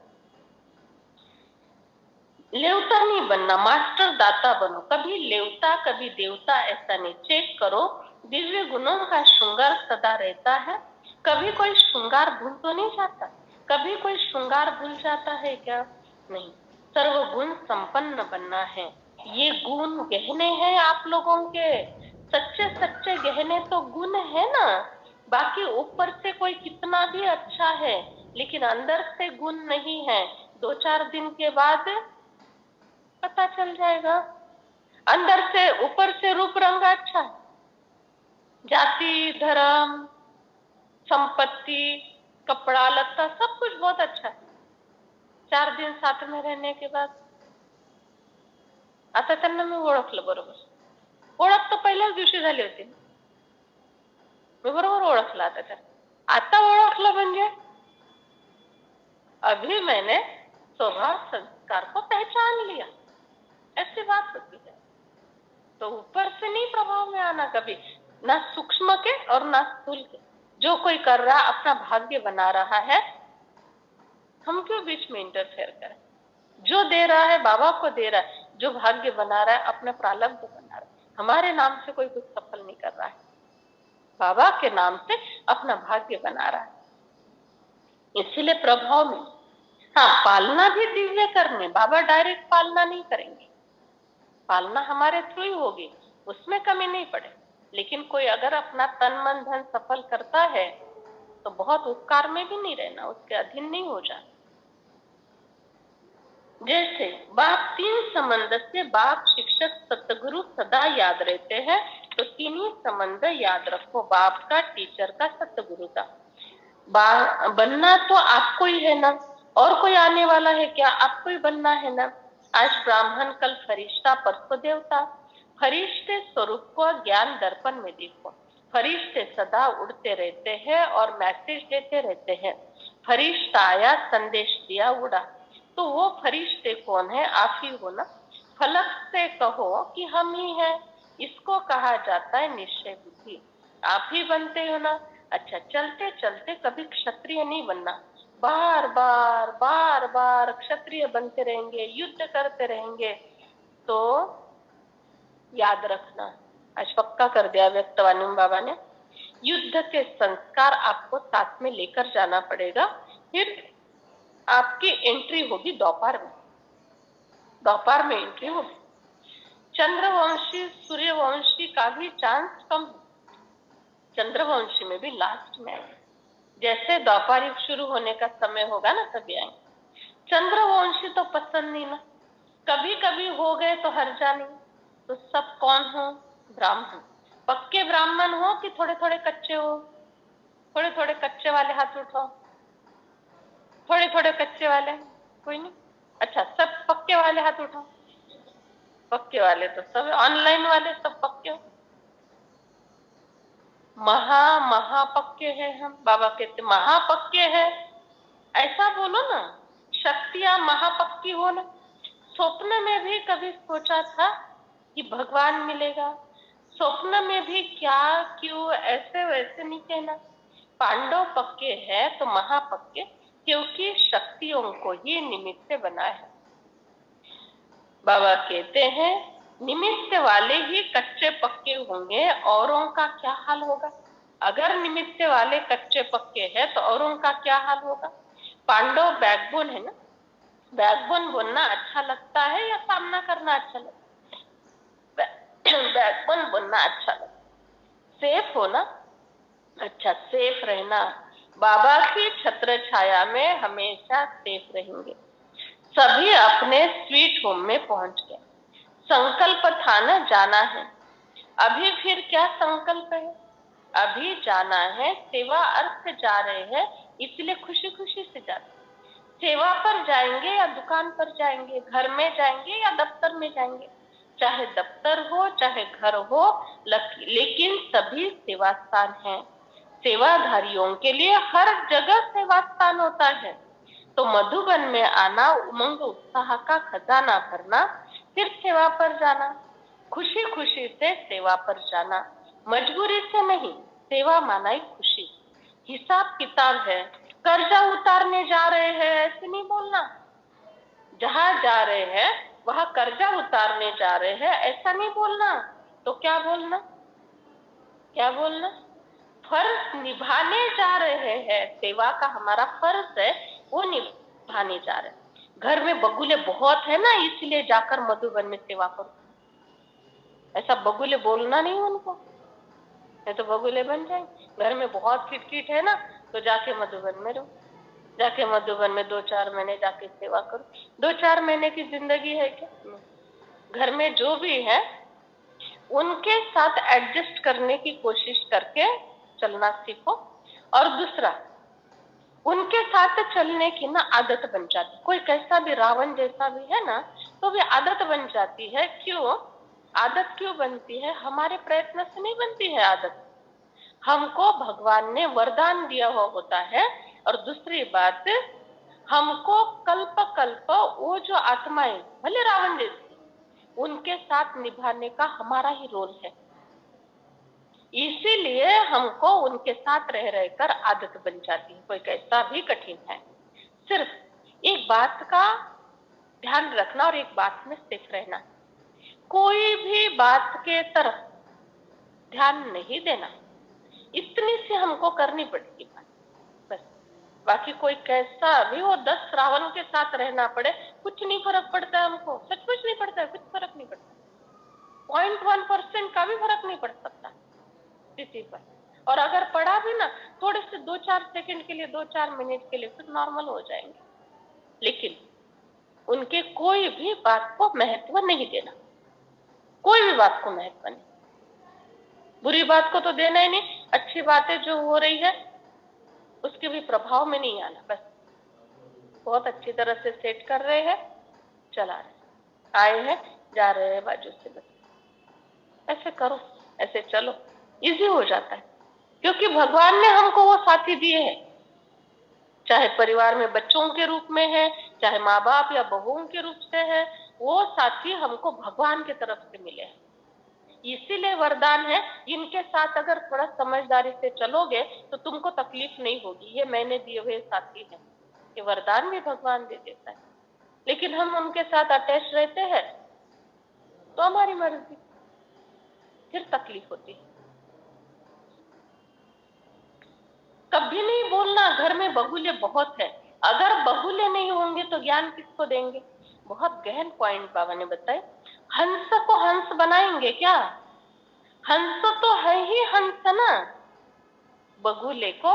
लेवता नहीं बनना, मास्टर दाता बनो। कभी लेवता कभी देवता ऐसा नहीं। चेक करो, दिव्य गुणों का श्रृंगार सदा रहता है। कभी कोई श्रृंगार भूल तो नहीं जाता? कभी कोई श्रृंगार भूल जाता है क्या? नहीं। सर्वगुण संपन्न बनना है। ये गुण गहने हैं आप लोगों के, सच्चे सच्चे गहने तो गुण है ना। बाकी ऊपर से कोई कितना भी अच्छा है, लेकिन अंदर से गुण नहीं है, 2-4 दिन के बाद पता चल जाएगा। अंदर से, ऊपर से रूप रंग अच्छा है, जाति धर्म संपत्ति कपड़ा लत्ता सब कुछ बहुत अच्छा है, 4 दिन साथ में रहने के बाद आता त्यांना मी ओळखलं बरोबर. ओळख तर पहिल्याच दिवशी झाली होती, मी बरोबर ओळखलं आता त्याला. आता ओळखलं म्हणजे अभी मैंने स्वभाव संस्कार को पहचान लिया, ऐसी बात होती है। तो ऊपर से नहीं प्रभाव में आना कभी, ना सूक्ष्म के और ना स्थूल के। जो कोई कर रहा अपना भाग्य बना रहा है, हम क्यों बीच में इंटरफेयर करें? जो दे रहा है बाबा को दे रहा है, जो भाग्य बना रहा है अपना प्रारब्ध बना रहा है। हमारे नाम से कोई कुछ सफल नहीं कर रहा है, बाबा के नाम से अपना भाग्य बना रहा है। इसीलिए प्रभाव में, हाँ, पालना भी दिव्य करने, बाबा डायरेक्ट पालना नहीं करेंगे, पालना हमारे थ्रू ही होगी, उसमें कमी नहीं पड़े। लेकिन कोई अगर अपना तन मन धन सफल करता है तो बहुत उपकार में भी नहीं रहना, उसके अधीन नहीं हो जाना। जैसे बाप तीन संबंध से बाप, शिक्षक, सतगुरु सदा याद रहते हैं, तो तीन ही संबंध याद रखो, बाप का, टीचर का, सतगुरु का। बनना तो आपको ही है ना, और कोई आने वाला है क्या? आपको ही बनना है ना। आज ब्राह्मण, कल फरिश्ता, परसों देवता। फरिश्ते स्वरूप को ज्ञान दर्पण में देखो। फरिश्ते सदा उड़ते रहते हैं और मैसेज देते रहते हैं। फरिश्ता आया, संदेश दिया, उड़ा। तो वो फरिश्ते कौन है? आप ही हो ना। फलक से कहो कि हम ही हैं, इसको कहा जाता है निश्चय बुद्धि। आप ही बनते हो ना। अच्छा, चलते चलते कभी क्षत्रिय नहीं बनना, बार बार बार बार क्षत्रिय बनते रहेंगे, युद्ध करते रहेंगे। तो याद रखना, आज पक्का कर दिया व्यक्तवानी बाबा ने, युद्ध के संस्कार आपको साथ में लेकर जाना पड़ेगा। फिर आपकी एंट्री होगी दोपहर में, दोपहर में एंट्री होगी। चंद्रवंशी सूर्यवंशी का भी चांस कम, चंद्रवंशी में भी लास्ट में आएंगे। जैसे दोपहर युग शुरू होने का समय होगा ना, तभी आएंगे। चंद्रवंशी तो पसंद नहीं ना, कभी कभी हो गए तो हर्जा नहीं। तो सब कौन हो? ब्राह्मण। पक्के ब्राह्मण हो कि थोड़े थोड़े कच्चे हो? थोड़े थोड़े कच्चे वाले हाथ उठाओ, थोड़े थोड़े कच्चे वाले, कोई नहीं। अच्छा, सब पक्के वाले हाथ उठाओ। पक्के वाले तो सब, ऑनलाइन वाले सब पक्के हो। महा पक्के हैं हम, बाबा कहते महापक्के हैं, ऐसा बोलो ना। शक्तियां महापक्की हो ना। स्वप्न में भी कभी सोचा था कि भगवान मिलेगा? स्वप्न में भी क्या, क्यों, ऐसे वैसे नहीं कहना। पांडव पक्के हैं तो महापक्के, क्योंकि शक्तियों को ही निमित्त बनाया है। बाबा कहते हैं निमित्त वाले ही कच्चे पक्के होंगे, औरों का क्या हाल होगा? अगर निमित्त वाले कच्चे पक्के हैं तो औरों का क्या हाल होगा? पांडव बैकबोन है ना, बैकबोन बनना अच्छा लगता है या सामना करना अच्छा लगता है? बैकबोन बनना अच्छा लगता है। सेफ हो ना। अच्छा, सेफ रहना, बाबा की छत्र छाया में हमेशा सेफ रहेंगे। सभी अपने स्वीट होम में पहुंच गए। संकल्प था ना, जाना है। अभी फिर क्या संकल्प है? अभी जाना है, सेवा अर्थ जा रहे हैं, इसलिए खुशी खुशी से जाते। सेवा पर जाएंगे या दुकान पर जाएंगे, घर में जाएंगे या दफ्तर में जाएंगे, चाहे दफ्तर हो चाहे घर हो, लेकिन सभी सेवा स्थान है। सेवाधारियों के लिए हर जगह सेवा स्थान होता है। तो मधुबन में आना, उमंग उत्साह का खजाना भरना, फिर सेवा पर जाना, खुशी खुशी से सेवा पर जाना, मजबूरी से नहीं। सेवा माना ही खुशी। हिसाब किताब है, कर्जा उतारने जा रहे हैं ऐसे नहीं बोलना। जहां जा रहे हैं वहां कर्जा उतारने जा रहे हैं ऐसा नहीं बोलना। तो क्या बोलना? क्या बोलना? फर्ज निभाने जा रहे हैं, सेवा का हमारा फर्ज है, वो निभाने जा रहे हैं। घर में बगुले बहुत है ना, इसलिए जाकर मधुबन में सेवा करो, ऐसा बगुले बोलना नहीं उनको, नहीं तो बगुले बन जाएंगे। घर में बहुत किटकिट है ना, तो जाके मधुबन में रहो, जाके मधुबन में 2-4 महीने जाके सेवा करो। 2-4 महीने की जिंदगी है क्या? घर में जो भी है उनके साथ एडजस्ट करने की कोशिश करके चलना सीखो। और दूसरा, उनके साथ चलने की ना आदत बन जाती। कोई कैसा भी रावण जैसा भी है ना, तो भी आदत बन जाती है। क्यों आदत क्यों बनती है? हमारे प्रयत्न से नहीं बनती है आदत, हमको भगवान ने वरदान दिया हुआ होता है। और दूसरी बात, हमको कल्प कल्प वो जो आत्माएं भले रावण जैसी, उनके साथ निभाने का हमारा ही रोल है। इसीलिए हमको उनके साथ रह रहकर आदत बन जाती है। कोई कैसा भी कठिन है, सिर्फ एक बात का ध्यान रखना और एक बात में स्थित रहना, कोई भी बात के तरफ ध्यान नहीं देना। इतनी सी हमको करनी पड़ेगी बात, बस। बाकी कोई कैसा भी हो, 10 रावण के साथ रहना पड़े, कुछ नहीं फर्क पड़ता है हमको, सच कुछ नहीं पड़ता है, कुछ फर्क नहीं पड़ता। 0.1% का भी फर्क नहीं पड़ सकता किसी पर। और अगर पढ़ा भी ना थोड़े से 2-4 सेकंड के लिए, 2-4 मिनट के लिए, फिर नॉर्मल हो जाएंगे। लेकिन उनके कोई भी बात को महत्व नहीं देना, कोई भी बात को महत्व नहीं, बुरी बात को तो देना ही नहीं, अच्छी बातें जो हो रही है उसके भी प्रभाव में नहीं आना। बस बहुत अच्छी तरह से सेट कर रहे हैं, चला रहे, आए हैं जा रहे हैं बाजू से, बस ऐसे करो, ऐसे चलो, इजी हो जाता है। क्योंकि भगवान ने हमको वो साथी दिए हैं, चाहे परिवार में बच्चों के रूप में है, चाहे माँ बाप या बहुओं के रूप से है, वो साथी हमको भगवान की तरफ से मिले हैं। इसीलिए वरदान है, इनके साथ अगर थोड़ा समझदारी से चलोगे तो तुमको तकलीफ नहीं होगी। ये मैंने दिए हुए साथी हैं, ये वरदान भी भगवान दे देता है। लेकिन हम उनके साथ अटैच रहते हैं तो हमारी मर्जी, फिर तकलीफ होती है। कभी नहीं बोलना घर में बगुले बहुत है। अगर बगुले नहीं होंगे तो ज्ञान किसको देंगे? बहुत गहन पॉइंट बाबा ने बताए। हंस को हंस बनाएंगे क्या? हंस तो है ही हंस ना, बगुले को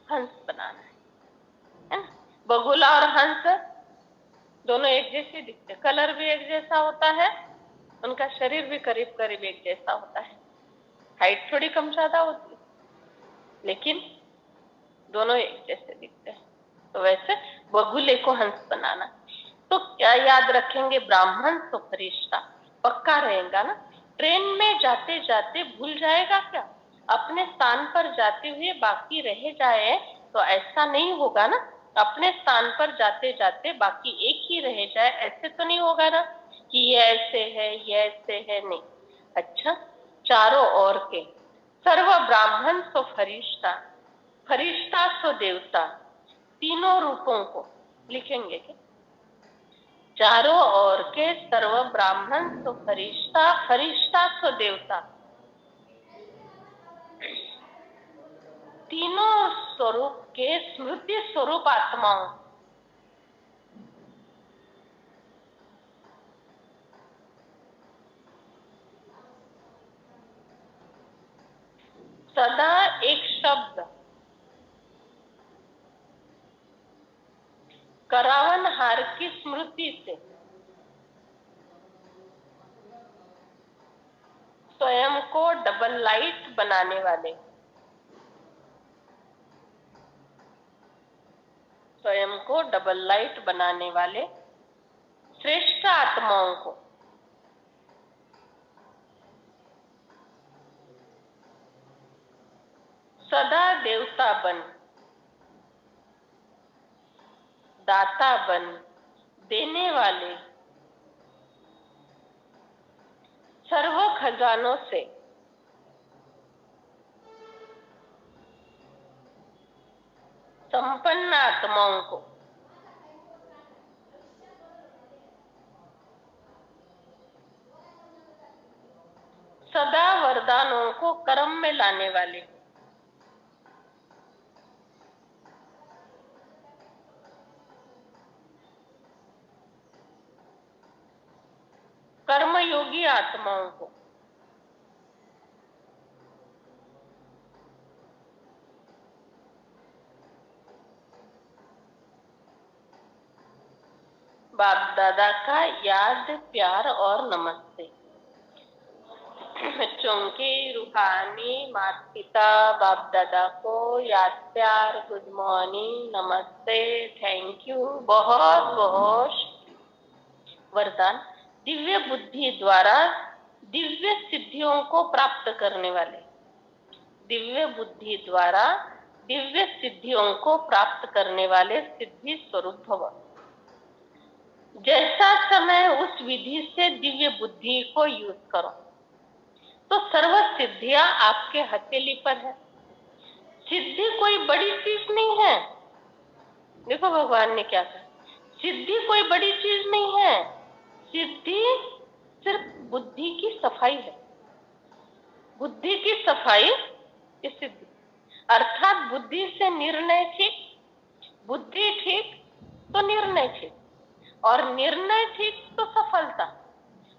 हंस बनाना है ना। बगुला और हंस दोनों एक जैसे दिखते, कलर भी एक जैसा होता है, उनका शरीर भी करीब करीब एक जैसा होता है, हाइट थोड़ी कम ज्यादा होती है, लेकिन दोनों एक जैसे दिखते हैं। तो वैसे बगुले को हंस बनाना, तो क्या याद रखेंगे? ब्राह्मण तो फरिश्ता पक्का रहेगा ना। ट्रेन में जाते जाते भूल जाएगा क्या? अपने स्थान पर जाते हुए बाकी रह जाए तो ऐसा नहीं होगा ना। अपने स्थान पर जाते जाते बाकी एक ही रह जाए, ऐसे तो नहीं होगा ना कि ये ऐसे है ये ऐसे है, नहीं। अच्छा, चारों ओर के सर्व ब्राह्मण सो फरिश्ता, फरिश्ता सो देवता, तीनों रूपों को लिखेंगे क्या? चारों ओर के सर्व ब्राह्मण तो फरिश्ता, फरिश्ता तो देवता, तीनों स्वरूप के स्मृति स्वरूप आत्माओं, सदा एक शब्द करावन हार की स्मृति से स्वयं को डबल लाइट बनाने वाले, स्वयं को डबल लाइट बनाने वाले श्रेष्ठ आत्माओं को सदा देवता बन, दाता बन, देने वाले सर्व खजानों से संपन्न आत्माओं को सदा वरदानों को कर्म में लाने वाले कर्मयोगी आत्माओं को बाप दादा का याद, प्यार और नमस्ते। बच्चों के रूहानी माता पिता बाप दादा को याद, प्यार, गुड मॉर्निंग, नमस्ते, थैंक यू, बहुत बहुत। वरदान, दिव्य बुद्धि द्वारा दिव्य सिद्धियों को प्राप्त करने वाले, दिव्य बुद्धि द्वारा दिव्य सिद्धियों को प्राप्त करने वाले सिद्धि स्वरूप भव। जैसा समय उस विधि से दिव्य बुद्धि को यूज करो तो सर्व सिद्धियां आपके हथेली पर है। सिद्धि कोई बड़ी चीज नहीं है। देखो भगवान ने क्या कहा, सिद्धि कोई बड़ी चीज नहीं है, सिद्धि सिर्फ बुद्धि की सफाई है। बुद्धि की सफाई की सिद्धि, अर्थात बुद्धि से निर्णय ठीक, बुद्धि ठीक तो निर्णय ठीक, और निर्णय ठीक तो सफलता,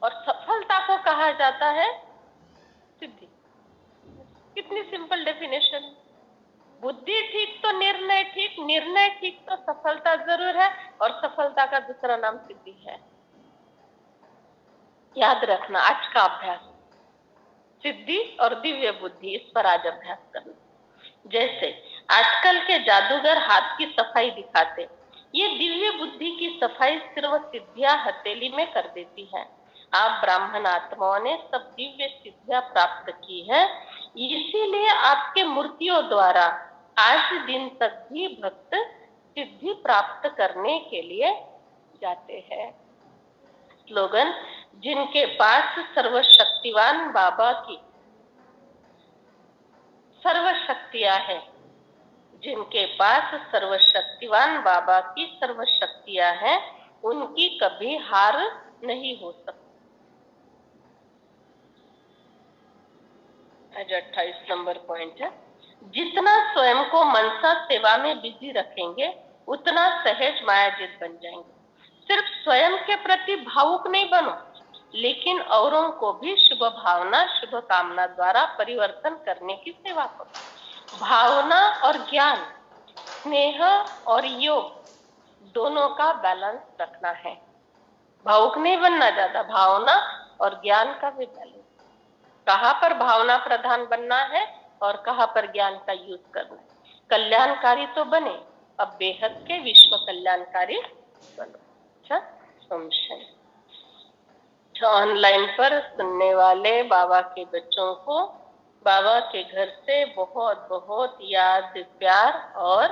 और सफलता को कहा जाता है सिद्धि। कितनी सिंपल डेफिनेशन। बुद्धि ठीक तो निर्णय ठीक, निर्णय ठीक तो सफलता जरूर है, और सफलता का दूसरा नाम सिद्धि है। याद रखना आज का अभ्यास, सिद्धि और दिव्य बुद्धि, इस पर आज अभ्यास करना। जैसे आजकल के जादूगर हाथ की सफाई दिखाते, ये दिव्य बुद्धि की सफाई सिर्फ सिद्धियां हथेली में कर देती है। आप ब्राह्मण आत्माओं ने सब दिव्य सिद्धियां प्राप्त की है, इसीलिए आपके मूर्तियों द्वारा आज दिन तक भी भक्त सिद्धि प्राप्त करने के लिए जाते हैं। स्लोगन, जिनके पास सर्वशक्तिवान बाबा की सर्वशक्तियां है, जिनके पास सर्वशक्तिवान बाबा की सर्वशक्तियां हैं, उनकी कभी हार नहीं हो सकती। आज 28 नंबर पॉइंट है, जितना स्वयं को मनसा सेवा में बिजी रखेंगे उतना सहज मायाजित बन जाएंगे। सिर्फ स्वयं के प्रति भावुक नहीं बनो, लेकिन औरों को भी शुभ भावना शुभ कामना द्वारा परिवर्तन करने की सेवा करो। भावना और ज्ञान, स्नेह और योग दोनों का बैलेंस रखना है। भावुक नहीं बनना ज्यादा, भावना और ज्ञान का भी बैलेंस। कहाँ पर भावना प्रधान बनना है और कहाँ पर ज्ञान का यूज करना है। कल्याणकारी तो बने, अब बेहद के विश्व कल्याणकारी बनो। अच्छा, ऑनलाइन पर सुनने वाले बाबा के बच्चों को बाबा के घर से बहुत बहुत याद, प्यार और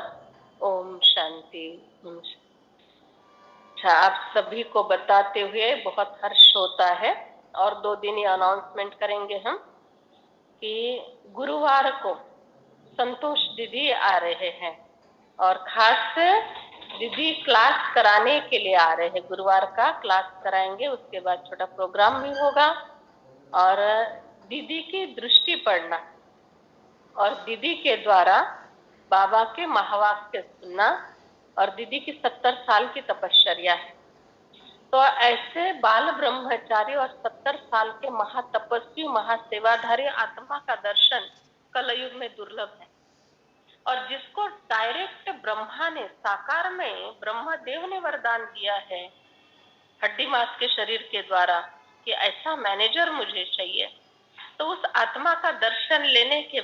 ओम शांति। अच्छा, आप सभी को बताते हुए बहुत हर्ष होता है, और 2 दिन ये अनाउंसमेंट करेंगे हम कि गुरुवार को संतोष दीदी आ रहे हैं, और खास दीदी क्लास कराने के लिए आ रहे हैं। गुरुवार का क्लास कराएंगे, उसके बाद छोटा प्रोग्राम भी होगा, और दीदी की दृष्टि पड़ना और दीदी के द्वारा बाबा के महावाक्य सुनना, और दीदी की 70 साल की तपश्चर्या है। तो ऐसे बाल ब्रह्मचारी और 70 साल के महातपस्वी महासेवाधारी आत्मा का दर्शन कलयुग में दुर्लभ है। और जिसको डायरेक्ट ब्रह्मा ने साकार में ब्रह्मदेव ने वरदान दिया है हड्डी मांस के शरीर के द्वारा कि ऐसा मैनेजर मुझे चाहिए, तो उस आत्मा का दर्शन लेने के